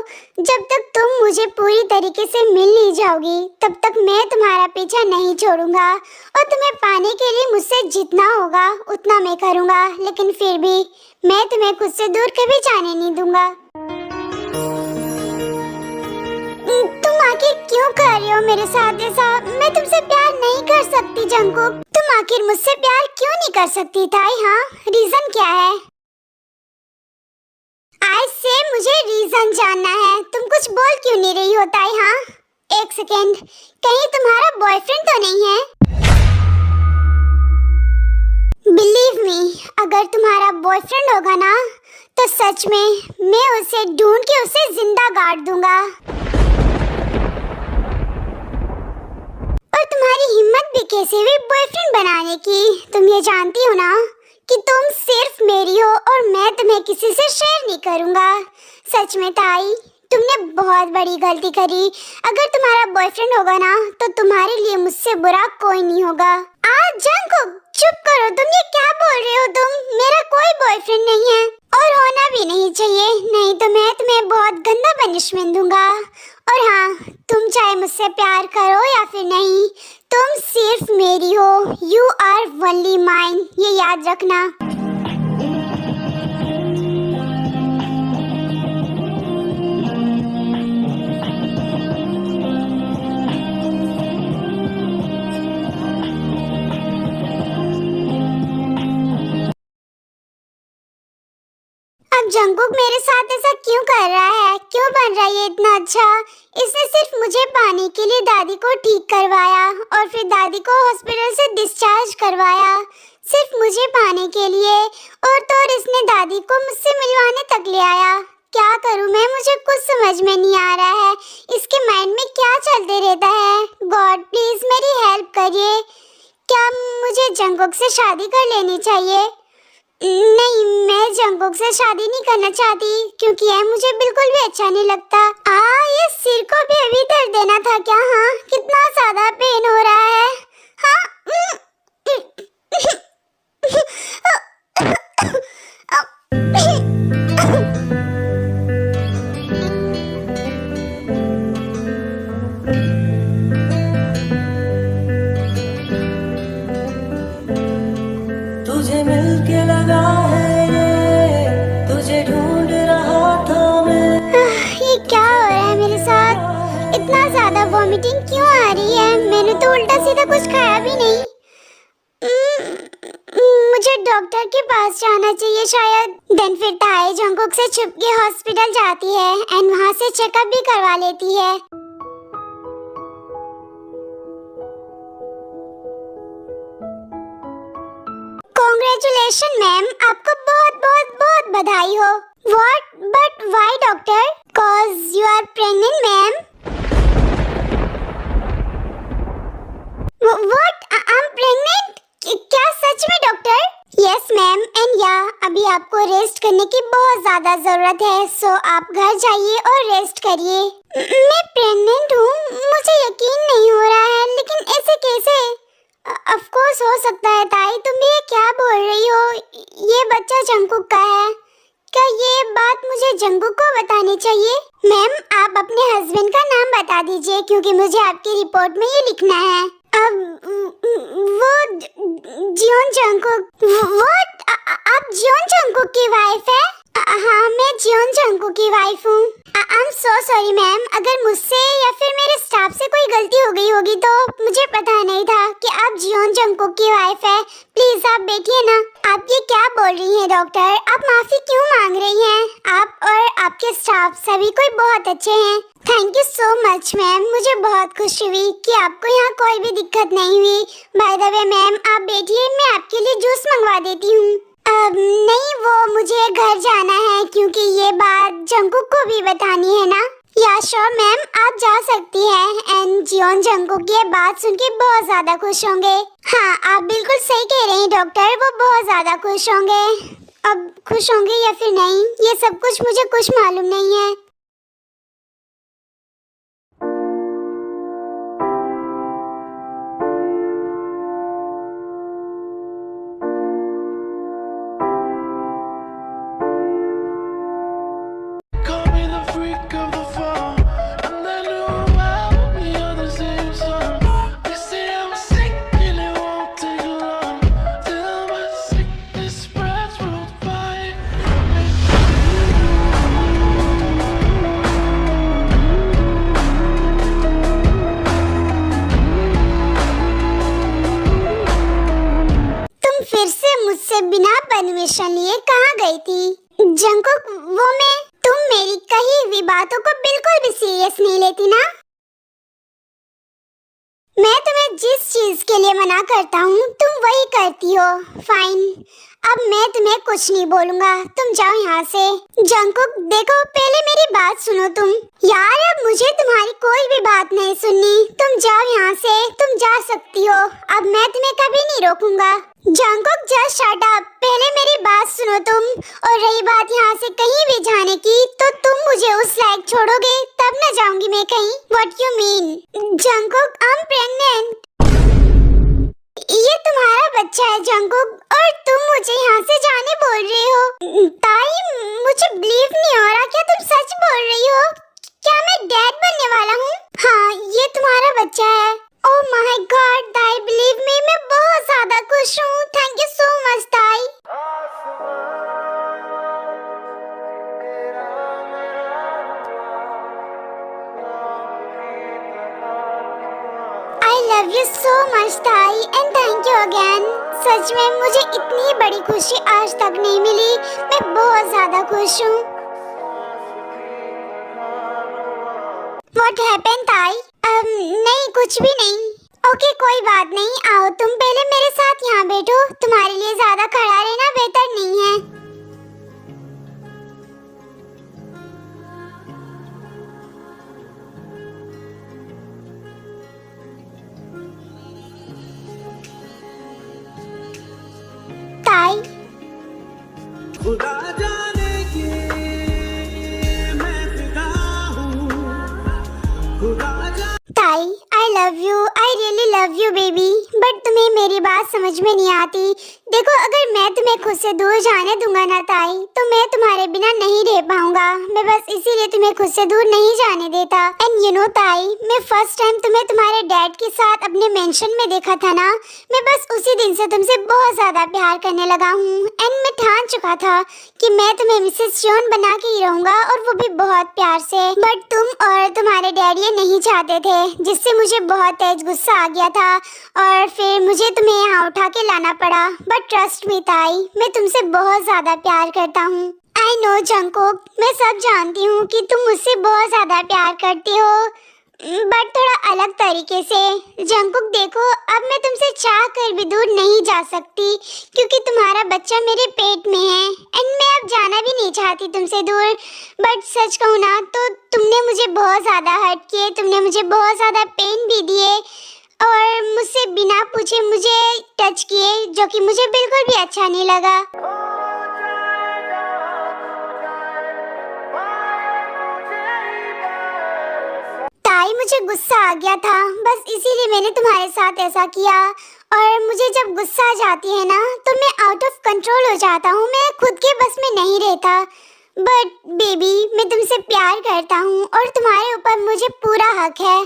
जब तक तुम मुझे पूरी तरीके से मिल नहीं जाओगी तब तक मैं तुम्हारा पीछा नहीं छोड़ूंगा, और तुम्हें पाने के लिए मुझसे जितना होगा उतना मैं करूंगा, लेकिन फिर भी मैं तुम्हें खुद से दूर कभी जाने नहीं दूंगा। तुम आखिर क्यों कर रहे हो मेरे साथ ऐसा? मैं तुमसे प्यार नहीं कर सकती जंगकुक। तुम आखिर मुझसे प्यार क्यों नहीं कर सकती ताई? हाँ, रीजन क्या है? आज से मुझे रीजन जानना है। तुम कुछ बोल क्यों नहीं रही हो ताई? हाँ, एक सेकेंड, कहीं तुम्हारा बॉयफ्रेंड तो नहीं है? बिलीव मी, अगर तुम्हारा बॉयफ्रेंड होगा ना तो सच में मैं उसे ढूंढ के उसे जिंदा गाड़ दूंगा। और तुम्हारी हिम्मत भी कैसे हुई बॉयफ्रेंड बनाने की? तुम ये जानती हो ना कि तुम सिर्फ मेरी हो और मैं तुम्हें किसी से शेयर नहीं करूंगा। सच में ताई, तुमने बहुत बड़ी गलती करी। अगर तुम्हारा बॉयफ्रेंड होगा ना तो तुम्हारे लिए मुझसे बुरा कोई नहीं होगा। जंगकुक, चुप करो। तुम ये क्या बोल रहे हो? मेरा कोई बॉयफ्रेंड नहीं है और होना भी नहीं चाहिए, नहीं तो मैं तुम्हें बहुत गंदा पनिशमेंट दूंगा। और हाँ, तुम चाहे मुझसे प्यार करो या फिर नहीं, तुम सिर्फ मेरी हो। यू आर ओनली माइन, ये याद रखना। अब जंगकुक मेरे साथ ऐसा क्यों कर रहा है? क्यों बन रहा है ये इतना अच्छा? इसने सिर्फ मुझे पाने के लिए दादी को ठीक करवाया और फिर दादी को हॉस्पिटल से डिस्चार्ज करवाया, सिर्फ मुझे पाने के लिए। और तो और इसने दादी को मुझसे मिलवाने तक ले आया। क्या करूं मैं? मुझे कुछ समझ में नहीं आ रहा है। इसके माइंड में क्या चलते रहता है? गॉड प्लीज मेरी हेल्प करिए। क्या मुझे जंगकुक से शादी कर लेनी चाहिए? नहीं, मैं जंगकुक से शादी नहीं करना चाहती क्योंकि यह मुझे बिल्कुल भी अच्छा नहीं लगता। ये सिर को भी अभी दर्द देना था क्या? हाँ, कितना ज्यादा पेन हो रहा है। हाँ। तुझे मिलके लगा है ये, तुझे ढूंढ रहा था मैं। ये क्या हो रहा है मेरे साथ? इतना ज्यादा वॉमिटिंग क्यों आ रही है? मैंने तो उल्टा सीधा कुछ खाया भी नहीं। मुझे डॉक्टर के पास जाना चाहिए शायद। देन फिर ताई जंगकुक से छुप के हॉस्पिटल जाती है एंड वहाँ से चेकअप भी करवा लेती है। कांग्रेचुलेशन मैम, आपको बहुत बहुत बहुत बधाई हो। What? But why doctor? Cause you are pregnant ma'am. What? I'm pregnant? क्या सच में डॉक्टर? यस मैम एंड या अभी आपको रेस्ट करने की बहुत ज्यादा जरूरत है, सो आप घर जाइए और रेस्ट करिए। मैं प्रेग्नेंट हूँ, मुझे यकीन नहीं हो रहा है, लेकिन ऐसे कैसे? ऑफ कोर्स हो सकता है ताई, तुम ये क्या बोल रही हो? ये बच्चा जंगकुक का है। क्या ये बात मुझे जंगकुक को बतानी चाहिए? मैम आप अपने हस्बैंड का नाम बता दीजिए क्योंकि मुझे आपकी रिपोर्ट में ये लिखना है। अब वो जियोन जंगकुक। व्हाट? आप जियोन जंगकुक की वाइफ है? हाँ मैं जियोन जंगकुक की वाइफ हूँ। I am so sorry ma'am, अगर मुझसे या फिर मेरे स्टाफ से कोई गलती हो गई होगी तो मुझे पता नहीं था कि आप जियोन जंगकुक की वाइफ है। प्लीज आप बैठिए ना। आप ये क्या बोल रही हैं डॉक्टर? आप माफी क्यों मांग रही हैं? आप और आपके स्टाफ सभी कोई बहुत अच्छे हैं। Thank you so much ma'am, मुझे बहुत खुशी हुई कि आपको यहाँ कोई भी दिक्कत नहीं हुई। बाय द वे मैम आप बैठिए, मैं आपके लिए जूस मंगवा देती हूँ। नहीं वो मुझे घर जाना है क्योंकि ये बात जंगकुक को भी बतानी है ना। या श्योर मैम आप जा सकती हैं एंड जियोन जंगकुक ये बात सुन के बहुत ज्यादा खुश होंगे। हाँ आप बिल्कुल सही कह रहे हैं डॉक्टर, वो बहुत ज्यादा खुश होंगे। अब खुश होंगे या फिर नहीं ये सब कुछ मुझे कुछ मालूम नहीं है। Call me the freak of the fall, and I knew I'll be on the same song. They say I'm sick and it won't take long till my sickness spreads worldwide. तुम फिर से मुझसे बिना परमिशन लिए कहाँ गई थी? Jungkook वो तुम मेरी कही हुई बातों को बिल्कुल भी सीरियस नहीं लेती ना? मैं तुम्हें जिस चीज के लिए मना करता हूँ तुम वही करती हो। फाइन, अब मैं तुम्हें कुछ नहीं बोलूंगा, तुम जाओ यहाँ से। जंगकुक देखो पहले मेरी बात सुनो तुम। यार अब मुझे तुम्हारी कोई भी बात नहीं सुननी, तुम जाओ यहाँ से, तुम जा सकती हो, अब मैं तुम्हें कभी नहीं रोकूंगा। जंगकुक जस्ट शट अप, पहले मेरी बात सुनो तुम। और रही बात यहाँ से कहीं भी जाने की तो तुम मुझे उस लायक छोड़ोगे तब न जाऊंगी मैं कहीं। What you mean? Jungkook I am pregnant. ये तुम्हारा बच्चा है जंगकुक और तुम मुझे यहाँ से जाने बोल रही हो? ताई मुझे बिलीव नहीं हो रहा, क्या तुम सच बोल रही हो? क्या मैं डैड बनने वाला हूँ? हाँ ये तुम्हारा बच्चा है। ओह माय गॉड ताई, बिलीव मी मैं बहुत ज्यादा खुश हूँ। थैंक यू सो मच ताई। I love you so much ताई and thank you again। सच में मुझे इतनी बड़ी खुशी आज तक नहीं मिली, मैं बहुत ज्यादा खुश हूँ। What happened ताई? नहीं कुछ भी नहीं। ओके कोई बात नहीं, आओ तुम पहले मेरे साथ यहाँ बैठो, तुम्हारे लिए ज्यादा खड़ा रहना बेहतर नहीं है। ताई खुदा जाने कि मैं फिदा हूँ, खुदा जाने ताई, I love you, I really love you baby, but तुम्हें मेरी बात समझ में नहीं आती। देखो, अगर मैं तुम्हें खुद से दूर जाने दूंगा ना ताई, तो मैं तुम्हारे बिना नहीं रह पाऊंगा। मैं बस इसीलिए तुम्हें खुद से दूर नहीं जाने देता। एंड यू नो ताई, मैं फर्स्ट टाइम तुम्हें तुम्हारे डैड के साथ अपने मेंशन में देखा था ना, मैं बस उसी दिन से तुमसे बहुत ज्यादा प्यार करने लगा हूँ। एंड मैं ठान चुका था कि मैं तुम्हें मिसेस जॉन बना के ही रहूंगा, और वो भी बहुत प्यार से। बट तुम और तुम्हारे डैड ये नहीं चाहते थे, जिससे मुझे बहुत तेज गुस्सा आ गया था, और फिर मुझे तुम्हें यहाँ उठा के लाना पड़ा। बट ट्रस्ट मी ताई, मैं तुमसे बहुत ज्यादा प्यार करता हूँ। आई नो जंकुक, मैं सब जानती हूँ कि तुम मुझसे बहुत ज्यादा प्यार करती हो, बट थोड़ा अलग तरीके से। जंकुक देखो, अब मैं तुमसे चाह कर भी दूर नहीं जा सकती, क्योंकि तुम्हारा बच्चा मेरे पेट में है। एंड मैं अब जाना भी नहीं चाहती तुमसे दूर। बट सच कहूँ ना, तो तुमने मुझे बहुत ज़्यादा हर्ट किए, तुमने मुझे बहुत ज़्यादा पेन भी दिए, और मुझसे बिना पूछे मुझे टच किए, जो कि मुझे बिल्कुल भी अच्छा नहीं लगा। ताई, मुझे गुस्सा आ गया था, बस इसीलिए मैंने तुम्हारे साथ ऐसा किया। और मुझे जब गुस्सा आ जाती है ना, तो मैं आउट ऑफ कंट्रोल हो जाता हूँ, मैं खुद के बस में नहीं रहता। बट बेबी, मैं तुमसे प्यार करता हूँ, और तुम्हारे ऊपर मुझे पूरा हक है,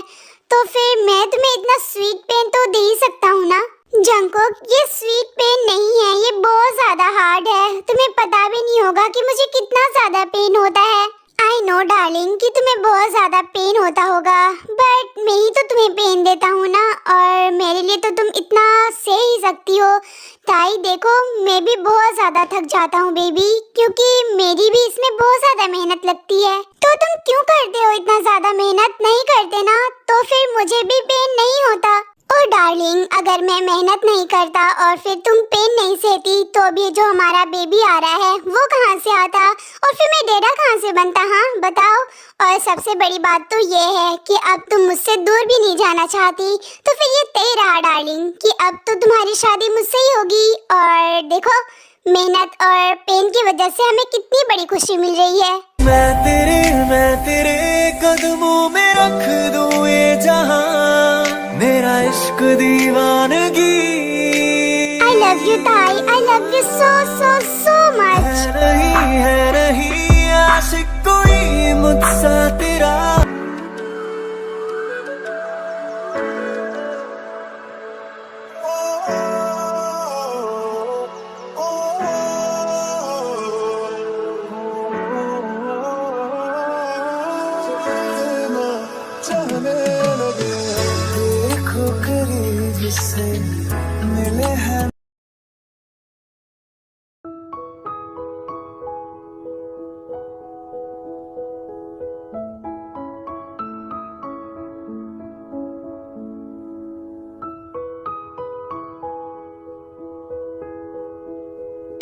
तो फिर मैं तुम्हें इतना स्वीट पेन तो दे ही सकता हूँ ना। जंकुक, ये स्वीट पेन नहीं है, ये बहुत ज्यादा हार्ड है। तुम्हें पता भी नहीं होगा कि मुझे कितना ज्यादा पेन होता है। आई नो डार्लिंग कि तुम्हें बहुत ज्यादा पेन होता होगा, बट मैं ही तो तुम्हें पेन देता हूँ ना, और मेरे लिए तो तुम इतना सह ही सकती हो। ताई देखो, मैं भी बहुत ज्यादा थक जाता हूँ बेबी, क्योंकि मेरी भी इसमें बहुत ज्यादा मेहनत लगती है। तो तुम क्यों करते हो इतना ज्यादा मेहनत? नहीं करते ना, तो फिर मुझे भी पेन नहीं होता। ओ डार्लिंग, अगर मैं मेहनत नहीं करता और फिर तुम पेन नहीं सहती, तो अभी जो हमारा बेबी आ रहा है वो कहाँ से आता, और फिर मैं डैडा कहाँ से बनता? हाँ बताओ। और सबसे बड़ी बात तो ये है कि अब तुम मुझसे दूर भी नहीं जाना चाहती, तो फिर ये तय रहा डार्लिंग कि अब तो तुम्हारी शादी मुझसे ही होगी। और देखो, मेहनत और पेन की वजह से हमें कितनी बड़ी खुशी मिल रही है। मैं तेरे कदमों में रख दूं ये जहां, मेरा इश्क दीवानगी। आई लव यू ताई, I love you so so so much. है नहीं आशिक कोई मुझसा तेरा। देखो करीब से मिले हैं।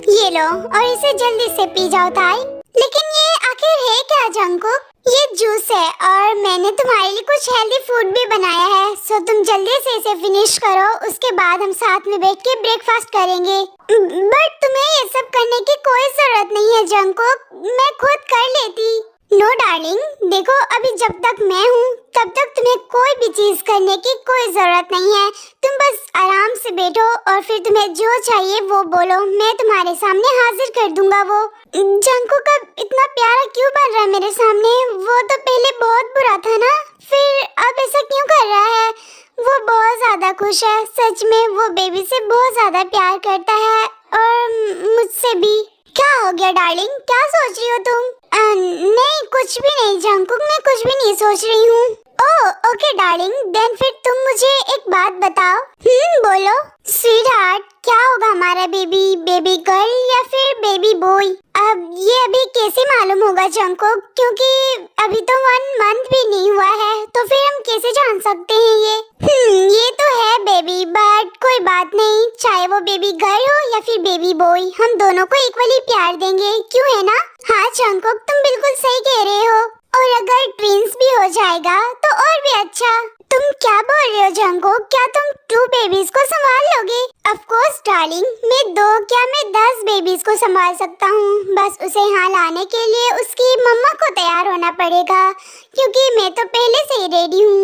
ये लो, और इसे जल्दी से पी जाओ ताई। लेकिन ये आखिर है क्या जंकुक? ये जूस है, और मैंने तुम्हारे लिए कुछ हेल्दी फूड भी बनाया है, सो तुम जल्दी से इसे फिनिश करो, उसके बाद हम साथ में बैठ के ब्रेकफास्ट करेंगे। बट तुम्हें ये सब करने की कोई जरूरत नहीं है जंकुक, मैं खुद कर लेती। नो डार्लिंग, देखो अभी जब तक मैं हूँ तब तक तुम्हें कोई भी चीज करने की कोई जरूरत नहीं है। तुम बस आराम से बैठो, और फिर तुम्हें जो चाहिए वो बोलो, मैं तुम्हारे सामने हाजिर कर दूंगा वो। जंकुक अब इतना प्यारा क्यों बन रहा है मेरे सामने? वो तो पहले बहुत बुरा था ना, फिर अब ऐसा क्यों कर रहा है? वो बहुत ज्यादा खुश है, सच में वो बेबी से बहुत ज्यादा प्यार करता है, और मुझसे भी। क्या हो गया डार्लिंग, क्या सोच रही हो तुम? नहीं कुछ भी नहीं जंकुक, मैं कुछ भी नहीं सोच रही हूँ। ओह ओके डार्लिंग, देन फिर तुम मुझे एक बात बताओ। बोलो। स्वीट हार्ट, क्या होगा हमारा बेबी? बेबी गर्ल या फिर बेबी बॉय? अब ये अभी कैसे मालूम होगा जंकुक, क्योंकि अभी तो 1 मंथ भी नहीं हुआ है, तो फिर हम कैसे जान सकते हैं ये? ये तो है बेबी, बट कोई बात नहीं, चाहे वो बेबी गर्ल हो या फिर बेबी बॉय, हम दोनों को इक्वली प्यार देंगे, क्यों है ना? हाँ जंकुक, तुम बिल्कुल सही कह रहे हो, और अगर ट्विंस भी हो जाएगा तो और भी अच्छा। तुम क्या बोल रहे हो जंगकुक? क्या तुम 2 बेबीज को संभाल लोगे? ऑफ कोर्स डार्लिंग, मैं 2 क्या मैं 10 बेबीज को संभाल सकता हूँ। बस उसे यहाँ लाने के लिए उसकी मम्मा को तैयार होना पड़ेगा, क्योंकि मैं तो पहले से ही रेडी हूँ।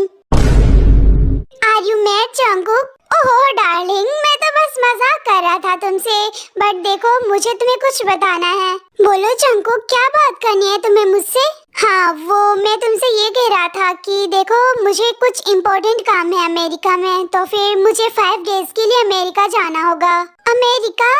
Are you mad Jungkook? ओहो डार्लिंग, मैं तो बस मजाक कर रहा था तुमसे, बट देखो मुझे तुम्हें कुछ बताना है। बोलो जंगकुक, क्या बात करनी है तुम्हें मुझसे? हाँ, वो मैं तुमसे ये कह रहा था कि देखो मुझे कुछ इम्पोर्टेंट काम है अमेरिका में, तो फिर मुझे 5 डेज के लिए अमेरिका जाना होगा। अमेरिका?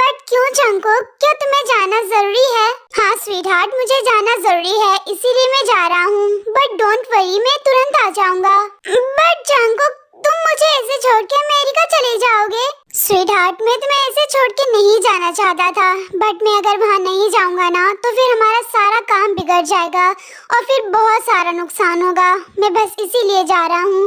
बट क्यों जंगकुक, क्या तुम्हें जाना जरूरी है? हाँ स्वीटहार्ट, मुझे जाना जरूरी है, इसीलिए मैं जा रहा हूँ। बट डोंट वरी, मैं तुरंत आ जाऊंगा। बट जंगकुक, तुम मुझे ऐसे छोड़ के अमेरिका चले जाओगे? स्वीटहार्ट, मैं तुम्हें ऐसे छोड़ के नहीं जाना चाहता था, बट मैं अगर वहाँ नहीं जाऊंगा ना तो फिर हमारा सारा काम बिगड़ जाएगा और फिर बहुत सारा नुकसान होगा। मैं बस इसीलिए जा रहा हूँ।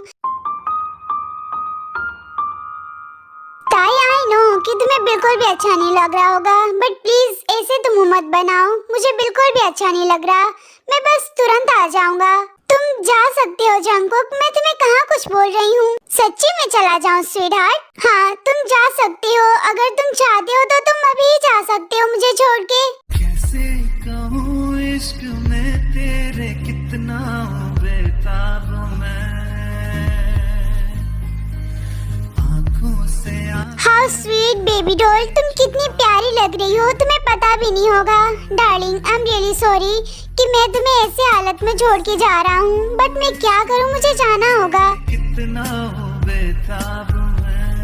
ताई, आई नो कि तुम्हें बिल्कुल भी अच्छा नहीं लग रहा होगा, बट प्लीज ऐसे तुम मुंह मत बनाओ, मुझे बिल्कुल भी अच्छा नहीं लग रहा। मैं बस तुरंत आ जाऊंगा। तुम जा सकते हो जंगकुक, मैं तुम्हें कहाँ कुछ बोल रही हूँ। सच्ची में चला जाऊँ स्वीटहार्ट? हाँ तुम जा सकते हो, अगर तुम चाहते हो तो तुम अभी जा सकते हो मुझे छोड़ के। कैसे कहूँ इश्क में तेरे कितना बेताब मैं, आँखों से हाउ स्वीट बेबी डॉल, तुम कितनी प्यारी लग रही हो, तुम्हें पता भी नहीं होगा। Darling, I am really sorry कि मैं तुम्हें ऐसे हालत में छोड़ के जा रहा हूँ, बट मैं क्या करूँ, मुझे जाना होगा। कितना बेताब मैं,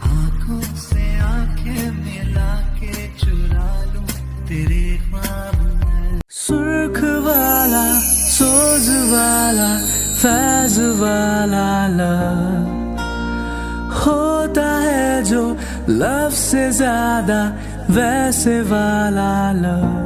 आँखों से आँखें मिला के चुरा लूं तेरे ख्वाब में। सुर्ख वाला, सोज वाला, फैज वाला लव होता है जो लव से ज्यादा वैसे वाला लव।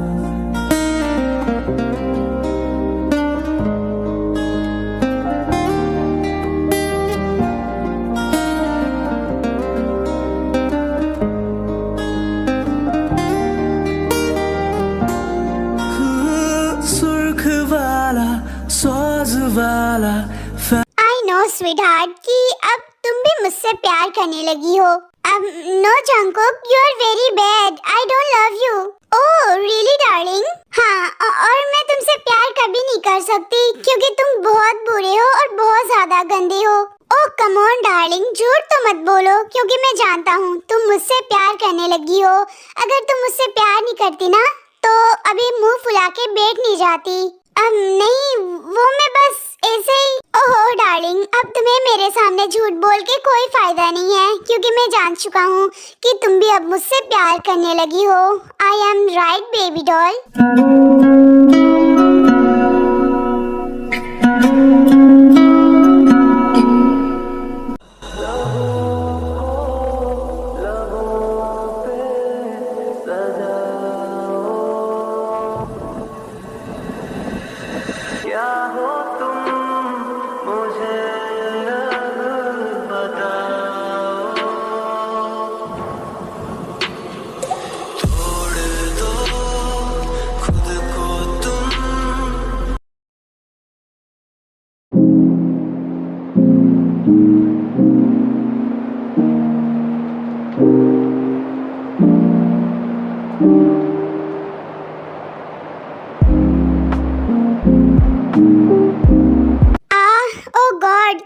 सुर्ख वाला, सोज वाला। आई नो स्वीटहार्ट कि अब तुम भी मुझसे प्यार करने लगी हो। अब no Jungkook, you are very bad, I don't love you. Oh really darling? हाँ, और मैं तुमसे प्यार कभी नहीं कर सकती क्योंकि तुम बहुत बुरे हो और बहुत ज्यादा गंदे हो। ओह कम ऑन डार्लिंग, झूठ तो मत बोलो, क्योंकि मैं जानता हूँ तुम मुझसे प्यार करने लगी हो। अगर तुम मुझसे प्यार नहीं करती ना तो अभी मुंह फुला के बैठ नहीं जाती। नहीं, वो मैं बस ऐसे ही। ओहो डार्लिंग, अब तुम्हें मेरे सामने झूठ बोल के कोई फायदा नहीं है, क्योंकि मैं जान चुका हूँ कि तुम भी अब मुझसे प्यार करने लगी हो। I am right baby doll? क्या हो तुम मुझे बताओ, छोड़ दो खुद को तुम।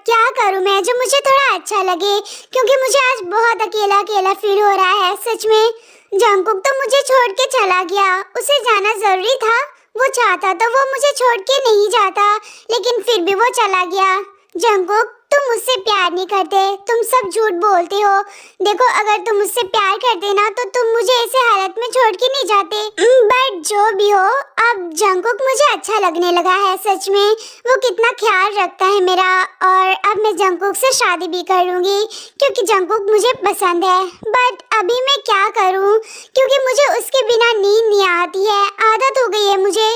क्या करूं मैं जो मुझे थोड़ा अच्छा लगे, क्योंकि मुझे आज बहुत अकेला अकेला फील हो रहा है। सच में जंगकुक तो मुझे छोड़ के चला गया, उसे जाना जरूरी था। वो चाहता तो वो मुझे छोड़ के नहीं जाता, लेकिन फिर भी वो चला गया। जंगकुक, तुम मुझसे प्यार नहीं करते, तुम सब झूठ बोलते हो। देखो अगर तुम मुझसे प्यार करते ना तो तुम मुझे ऐसे हालत में छोड़ के नहीं जाते। बट जो भी हो, अब जंगकुक मुझे अच्छा लगने लगा है। सच में वो कितना ख्याल रखता है मेरा, और अब मैं जंगकुक से शादी भी करूंगी क्योंकि जंगकुक मुझे पसंद है। बट अभी मैं क्या करूं, क्योंकि मुझे उसके बिना नींद नहीं आती है, आदत हो गई है मुझे।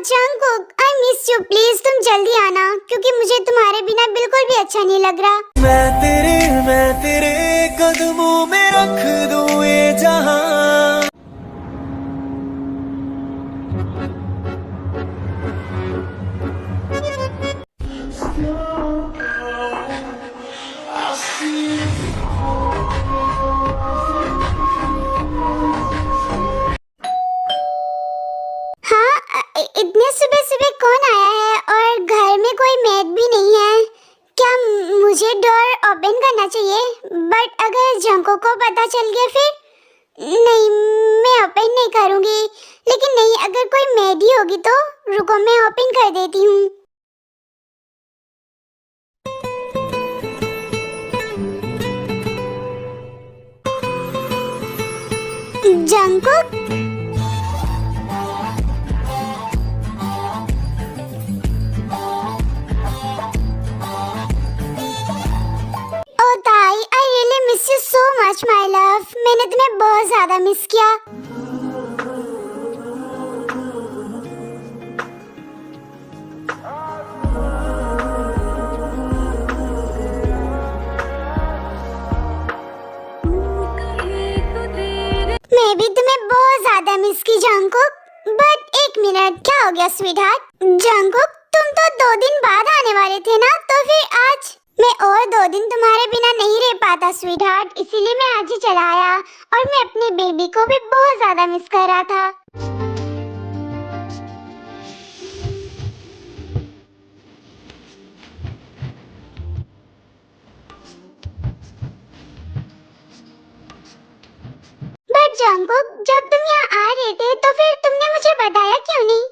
Jungkook, I miss you, please तुम जल्दी आना, क्योंकि मुझे तुम्हारे बिना बिल्कुल भी अच्छा नहीं लग रहा। मैं तेरे कदमों में रख दूं ये जहां। होगी तो रुको मैं ओपन कर देती हूँ। जंगकुक, ओ ताई, I really miss you so much my love. मैंने तुम्हें बहुत ज्यादा मिस किया। मैं भी तुम्हें बहुत ज्यादा मिस की जंगकुक। बट एक मिनट, क्या हो गया स्वीटहार्ट? जंगकुक, तुम तो 2 दिन बाद आने वाले थे ना, तो फिर आज? मैं और 2 दिन तुम्हारे बिना नहीं रह पाता स्वीटहार्ट, इसीलिए मैं आज ही चला आया। और मैं अपनी बेबी को भी बहुत ज्यादा मिस कर रहा था। बट जंगकुक, जब तुम यहाँ आ रहे थे तो फिर तुमने मुझे बताया क्यों नहीं?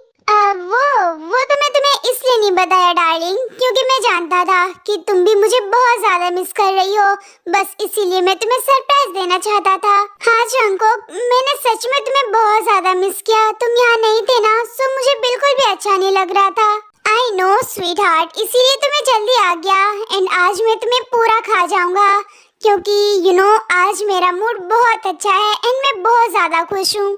वो तो मैं तुम्हें इसलिए नहीं बताया डार्लिंग, क्योंकि मैं जानता था कि तुम भी मुझे बहुत ज्यादा मिस कर रही हो। बस इसीलिए मैं तुम्हें सरप्राइज देना चाहता था। हाँ जंगकुक, मैंने सच में तुम्हें बहुत ज्यादा मिस किया। तुम यहाँ नहीं थे ना, सो मुझे बिल्कुल भी अच्छा नहीं लग रहा था। आई नो स्वीटहार्ट, इसीलिए तुम्हें जल्दी आ गया। एंड आज मैं तुम्हें पूरा खा जाऊंगा, क्योंकि यू नो आज मेरा मूड बहुत अच्छा है एंड मैं बहुत ज्यादा खुश हूँ।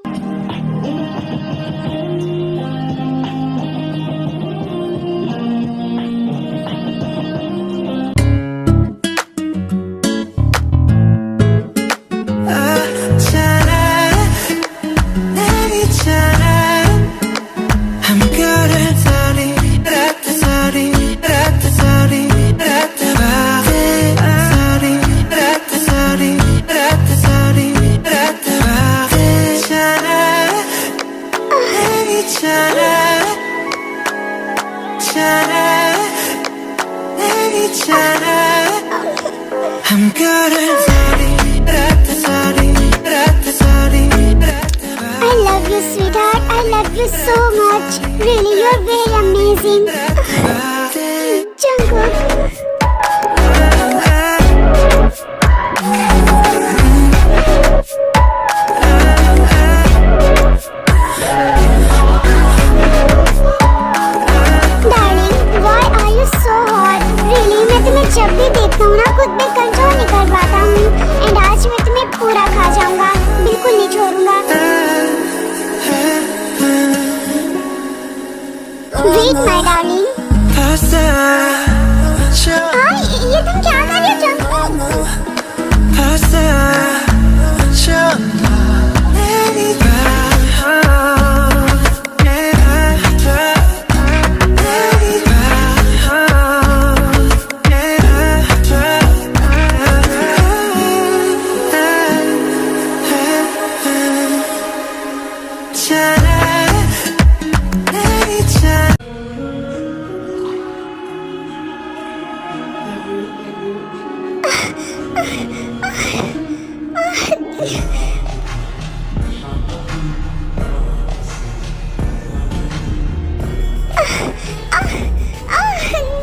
I love you, sweetheart. I love you so much. Really, you're very amazing. Jungkook. Darling, why are you so hot? Really, मैं तुम्हें जब भी देखता हूँ ना, खुद पे कंट्रोल नहीं कर पाता हूँ। एंड आज मैं तुम्हें पूरा खा जाऊंगा, बिल्कुल नहीं छोड़ूंगा। Wait, my darling. हाँ, ये तुम क्या कर रहे हो जंगकुक?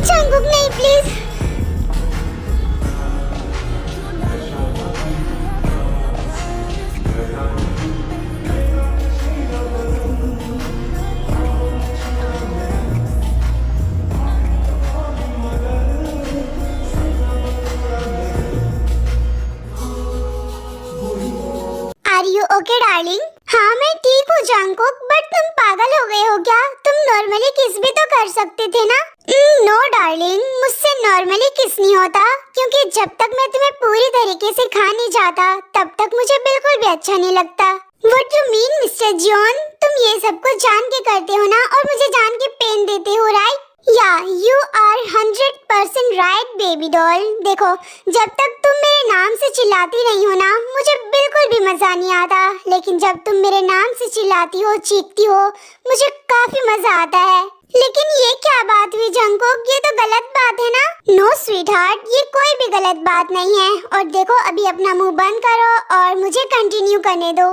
जंगकुक नहीं, please. Are you okay darling? हाँ मैं ठीक हूँ जंगकुक, बट तुम पागल हो गए हो क्या? तुम नॉर्मली किस भी तो कर सकते थे ना? नो डार्लिंग, मुझसे नॉर्मली किस नहीं होता, क्योंकि जब तक मैं तुम्हें पूरी तरीके से खा नहीं जाता तब तक मुझे बिल्कुल भी अच्छा नहीं लगता। What you mean mister Jeon? तुम ये सब कुछ जान के करते हो ना, और मुझे जान के पेन देते हो, right? Yeah you are 100% right baby doll. देखो, जब तक तुम मेरे नाम से चिल्लाती नहीं हो ना, मुझे बिल्कुल भी मजा नहीं आता। लेकिन जब तुम मेरे नाम से चिल्लाती हो, चीखती हो, मुझे काफी मजा आता है। लेकिन ये क्या बात हुई जंगकुक? ये तो गलत बात है ना? नो स्वीटहार्ट, ये कोई भी गलत बात नहीं है। और देखो, अभी अपना मुंह बंद करो और मुझे कंटिन्यू करने दो।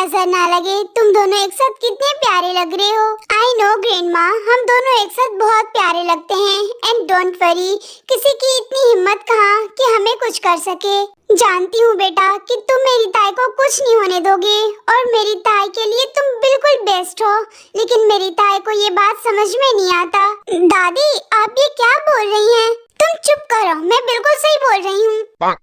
नजर ना लगे, तुम दोनों एक साथ कितने प्यारे लग रहे हो। आई नो ग्रैंडमा, हम दोनों एक साथ बहुत प्यारे लगते हैं। एंड डोंट वरी, किसी की इतनी हिम्मत कहाँ कि हमें कुछ कर सके। जानती हूँ बेटा कि तुम मेरी ताई को कुछ नहीं होने दोगे और मेरी ताई के लिए तुम बिल्कुल बेस्ट हो, लेकिन मेरी ताई को ये बात समझ में नहीं आता। दादी, आप ये क्या बोल रही हैं? तुम चुप करो, मैं बिल्कुल सही बोल रही हूँ।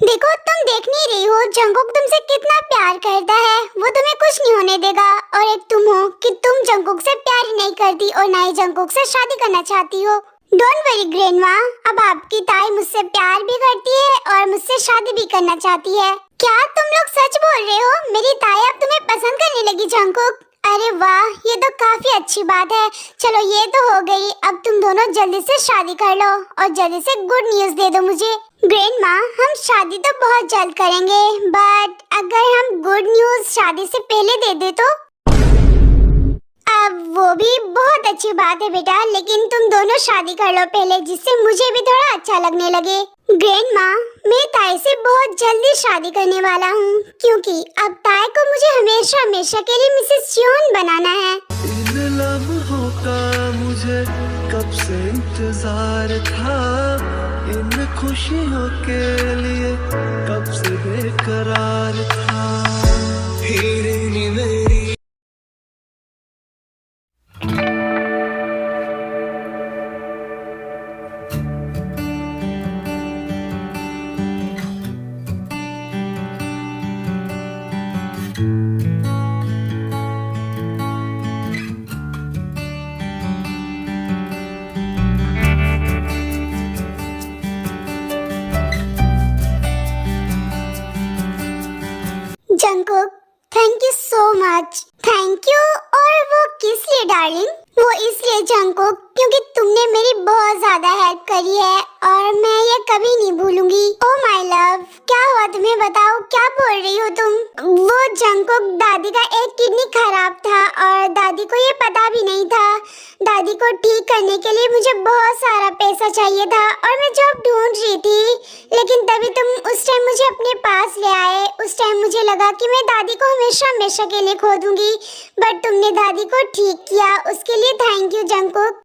देखो, तुम देख नहीं रही हो जंगकुक तुमसे कितना प्यार करता है, वो तुम्हें कुछ नहीं होने देगा। और एक तुम हो कि तुम जंगकुक से प्यार ही नहीं करती और ना ही जंगकुक से शादी करना चाहती हो। डोंट वरी ग्रैंडमा, अब आपकी ताई मुझसे प्यार भी करती है और मुझसे शादी भी करना चाहती है। क्या तुम लोग सच बोल रहे हो? मेरी ताई अब तुम्हें पसंद करने लगी जंगकुक? अरे वाह, ये तो काफी अच्छी बात है। चलो ये तो हो गई, अब तुम दोनों जल्दी से शादी कर लो और जल्दी से गुड न्यूज दे दो मुझे। ग्रैंडमा, हम शादी तो बहुत जल्द करेंगे, बट अगर हम गुड न्यूज शादी से पहले दे दे तो? अब वो भी बहुत अच्छी बात है बेटा, लेकिन तुम दोनों शादी कर लो पहले, जिससे मुझे भी थोड़ा अच्छा लगने लगे। ग्रैंडमा, मैं ताई से बहुत जल्दी शादी करने वाला हूँ, क्योंकि अब ताई को मुझे हमेशा हमेशा के लिए मिसेस जियोन बनाना है। इन लम्हों का मुझे कब से इंतजार था, इन खुशियों के लिए कब से बेकरार था। हीरे मेरी Jungkook, thank you so much. Thank you. और वो किस लिए डार्लिंग? वो इसलिए जंगकुक, क्योंकि तुमने मेरी बहुत ज्यादा हेल्प करी है और मैं ये कभी नहीं भूलूंगी। ओह माय लव, क्या हुआ तुम्हें? बताओ, क्या बोल रही हो तुम? वो जंगकुक, दादी का एक किडनी खराब था और दादी को ये पता भी नहीं था। दादी को ठीक करने के लिए मुझे बहुत सारा पैसा चाहिए था और मैं जॉब ढूंढ रही थी, लेकिन तभी तुम उस टाइम मुझे अपने पास ले आए। उस टाइम मुझे लगा कि मैं दादी को हमेशा हमेशा के लिए खो दूंगी, बट तुमने दादी को ठीक किया, उसके लिए thank you Jungkook.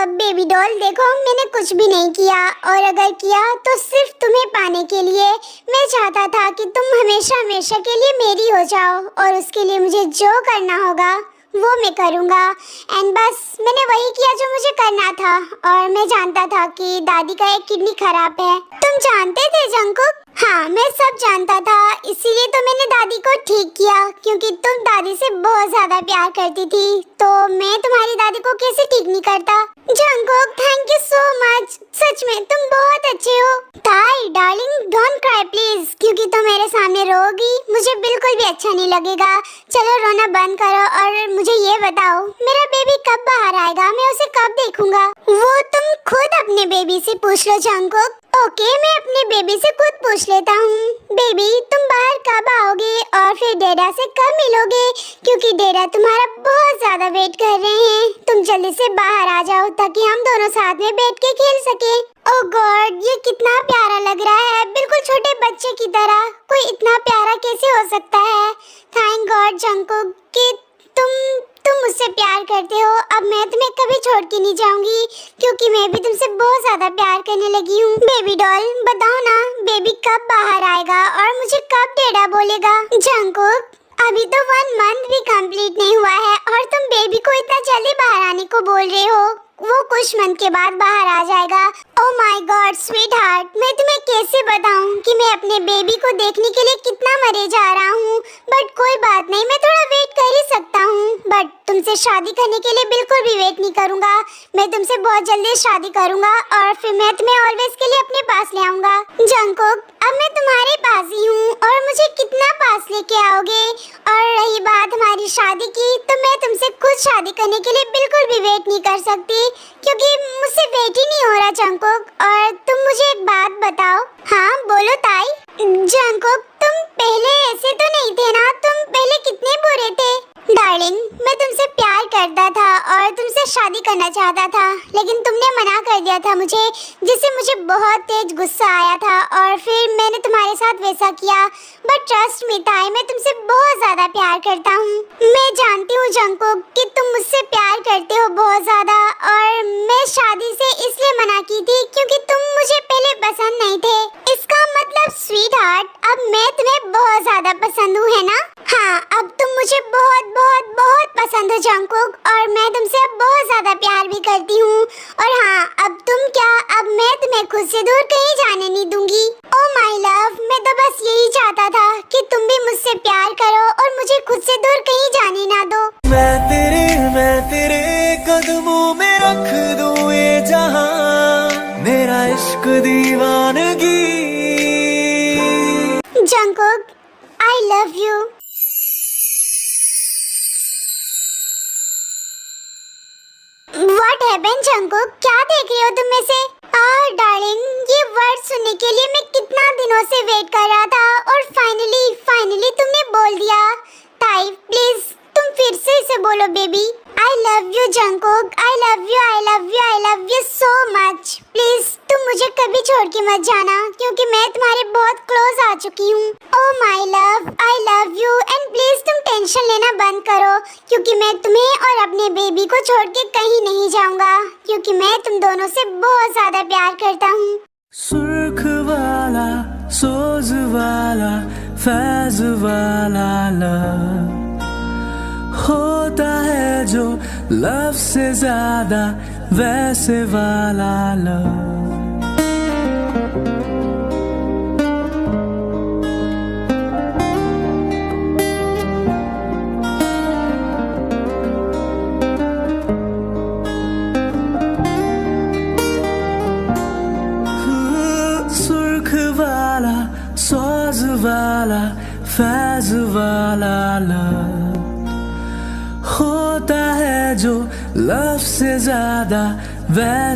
Baby doll, देखो मैंने कुछ भी नहीं किया, और अगर किया तो सिर्फ तुम्हें पाने के लिए। मैं चाहता था कि तुम हमेशा हमेशा के लिए मेरी हो जाओ और उसके लिए मुझे जो करना होगा वो मैं करूँगा। एंड बस मैंने वही किया जो मुझे करना था, और मैं जानता था कि दादी का एक किडनी खराब है। तुम जानते थे जंगकुक? हाँ, मैं सब जानता था, इसीलिए तो मैंने दादी को ठीक किया, क्योंकि तुम दादी से बहुत ज्यादा प्यार करती थी, तो मैं तुम्हारी दादी को कैसे ठीक नहीं करता। Jungkook, thank you so much, सच में तुम बहुत अच्छे हो। ताई डार्लिंग, डोंट क्राई प्लीज, क्योंकि तुम मेरे सामने रोगी मुझे बिल्कुल भी अच्छा नहीं लगेगा। चलो रोना बंद करो और मुझे ये बताओ, मेरा बेबी कब बाहर आएगा? मैं उसे कब देखूंगा? वो तुम खुद अपने बेबी से पूछ लो जंगकुक। ओके, मैं अपने बेबी से खुद पूछ लेता हूँ। बेबी, तुम बाहर कब आओगे और फिर डैडा से कब मिलोगे? क्योंकि डैडा तुम्हारा बहुत ज्यादा वेट कर रहे हैं। तुम जल्दी से बाहर आ जाओ ताकि हम दोनों साथ में बैठ के खेल सके। ओह गॉड, ये कितना प्यारा लग रहा है, बिल्कुल छोटे बच्चे की तरह। कोई इतना प्यारा कैसे हो सकता है? थैंक गॉड जंगकुक कि तुम मुझसे प्यार करते हो। अब मैं तुम्हें कभी छोड़ के नहीं जाऊंगी, क्योंकि मैं भी तुमसे बहुत ज्यादा प्यार करने लगी हूँ। बेबी डॉल, बताओ ना, बेबी कब बाहर आएगा और मुझे कब डैडा बोलेगा? जंगकुक, अभी तो 1 मंथ भी कंप्लीट नहीं हुआ है और तुम बेबी को इतना जल्दी बाहर आने को बोल रहे हो। वो कुछ मंथ के बाद बाहर आ जाएगा। Oh my God sweet heart, मैं तुम्हें कैसे बताऊं कि मैं अपने बेबी को देखने के लिए कितना मरे जा रहा हूँ। बट कोई बात नहीं, मैं थोड़ा वेट कर ही सकता हूँ, बट तुमसे शादी करने के लिए बिल्कुल भी वेट नहीं करूँगा। मैं तुमसे बहुत जल्दी शादी करूँगा और फिर मैं तुम्हें ऑलवेज के लिए अपने पास ले आऊँगा। जंगकुक, अब मैं तुम्हारे पास ही हूँ और मुझे कितना पास लेके आओगे? और रही बात हमारी शादी की, तो मैं तुमसे खुद शादी करने के लिए बिल्कुल भी वेट नहीं कर सकती, क्योंकि मुझसे वेट ही नहीं हो रहा जंगकुक। और तुम मुझे एक बात बताओ। हाँ बोलो ताई। जंगकुक, तुम पहले ऐसे तो नहीं थे ना? तुम पहले कितने बुरे थे। डार्लिंग, मैं तुमसे प्यार करता था और तुमसे शादी करना चाहता था, लेकिन तुमने मना कर दिया था मुझे, जिससे मुझे बहुत तेज गुस्सा आया था और फिर मैंने तुम्हारे साथ वैसा किया। बट ट्रस्ट मी ताई, मैं तुमसे बहुत ज्यादा प्यार करता हूँ। मैं जानती हूँ जंगकुक कि तुम मुझसे प्यार करते हो बहुत ज्यादा, और मैं शादी से इसलिए मना की थी क्योंकि तुम मुझे पहले पसंद नहीं थे। इसका मतलब स्वीट हार्ट, अब मैं तुम्हें बहुत ज्यादा पसंद हूँ, है ना? हाँ, अब तुम मुझे बहुत बहुत बहुत पसंद हो जंगकुक, और मैं तुमसे अब बहुत ज्यादा प्यार भी करती हूँ। और हाँ, अब तुम क्या, अब मैं तुम्हें खुद से दूर कहीं जाने नहीं दूंगी। ओ माय लव, मैं तो बस यही चाहता था कि तुम भी मुझसे प्यार करो और मुझे खुद से दूर कहीं जाने ना दो। मैं तेरे कदमों में रख दूं ये जहां, मेरा इश्क दीवानगी। Jungkook, I love you. What happened Jungkook? क्या देख रही हो तुम में से? डार्लिंग, ये वर्ड सुनने के लिए मैं कितना दिनों से वेट कर रहा था, और फाइनली तुमने बोल दिया। ताई प्लीज तुम फिर से इसे बोलो baby. I love you Jungkook, I love you so much. Please तुम मुझे कभी छोड़ के मत जाना, क्योंकि मैं तुम्हारे बहुत क्लोज आ चुकी हूँ। Oh my love, I love you, and please तुम टेंशन लेना बंद करो, क्योंकि मैं तुम्हें और अपने बेबी को छोड़ के कहीं नहीं जाऊंगा, क्योंकि मैं तुम दोनों से बहुत ज्यादा प्यार करता हूँ। सुर्ख वाला, सोज वाला, फैज वाला लव होता है जो लव से ज्यादा वैसे वाला लव। सुर्ख वाला, सोज वाला, फैज वाला लव होता है जो लव से ज्यादा वैसे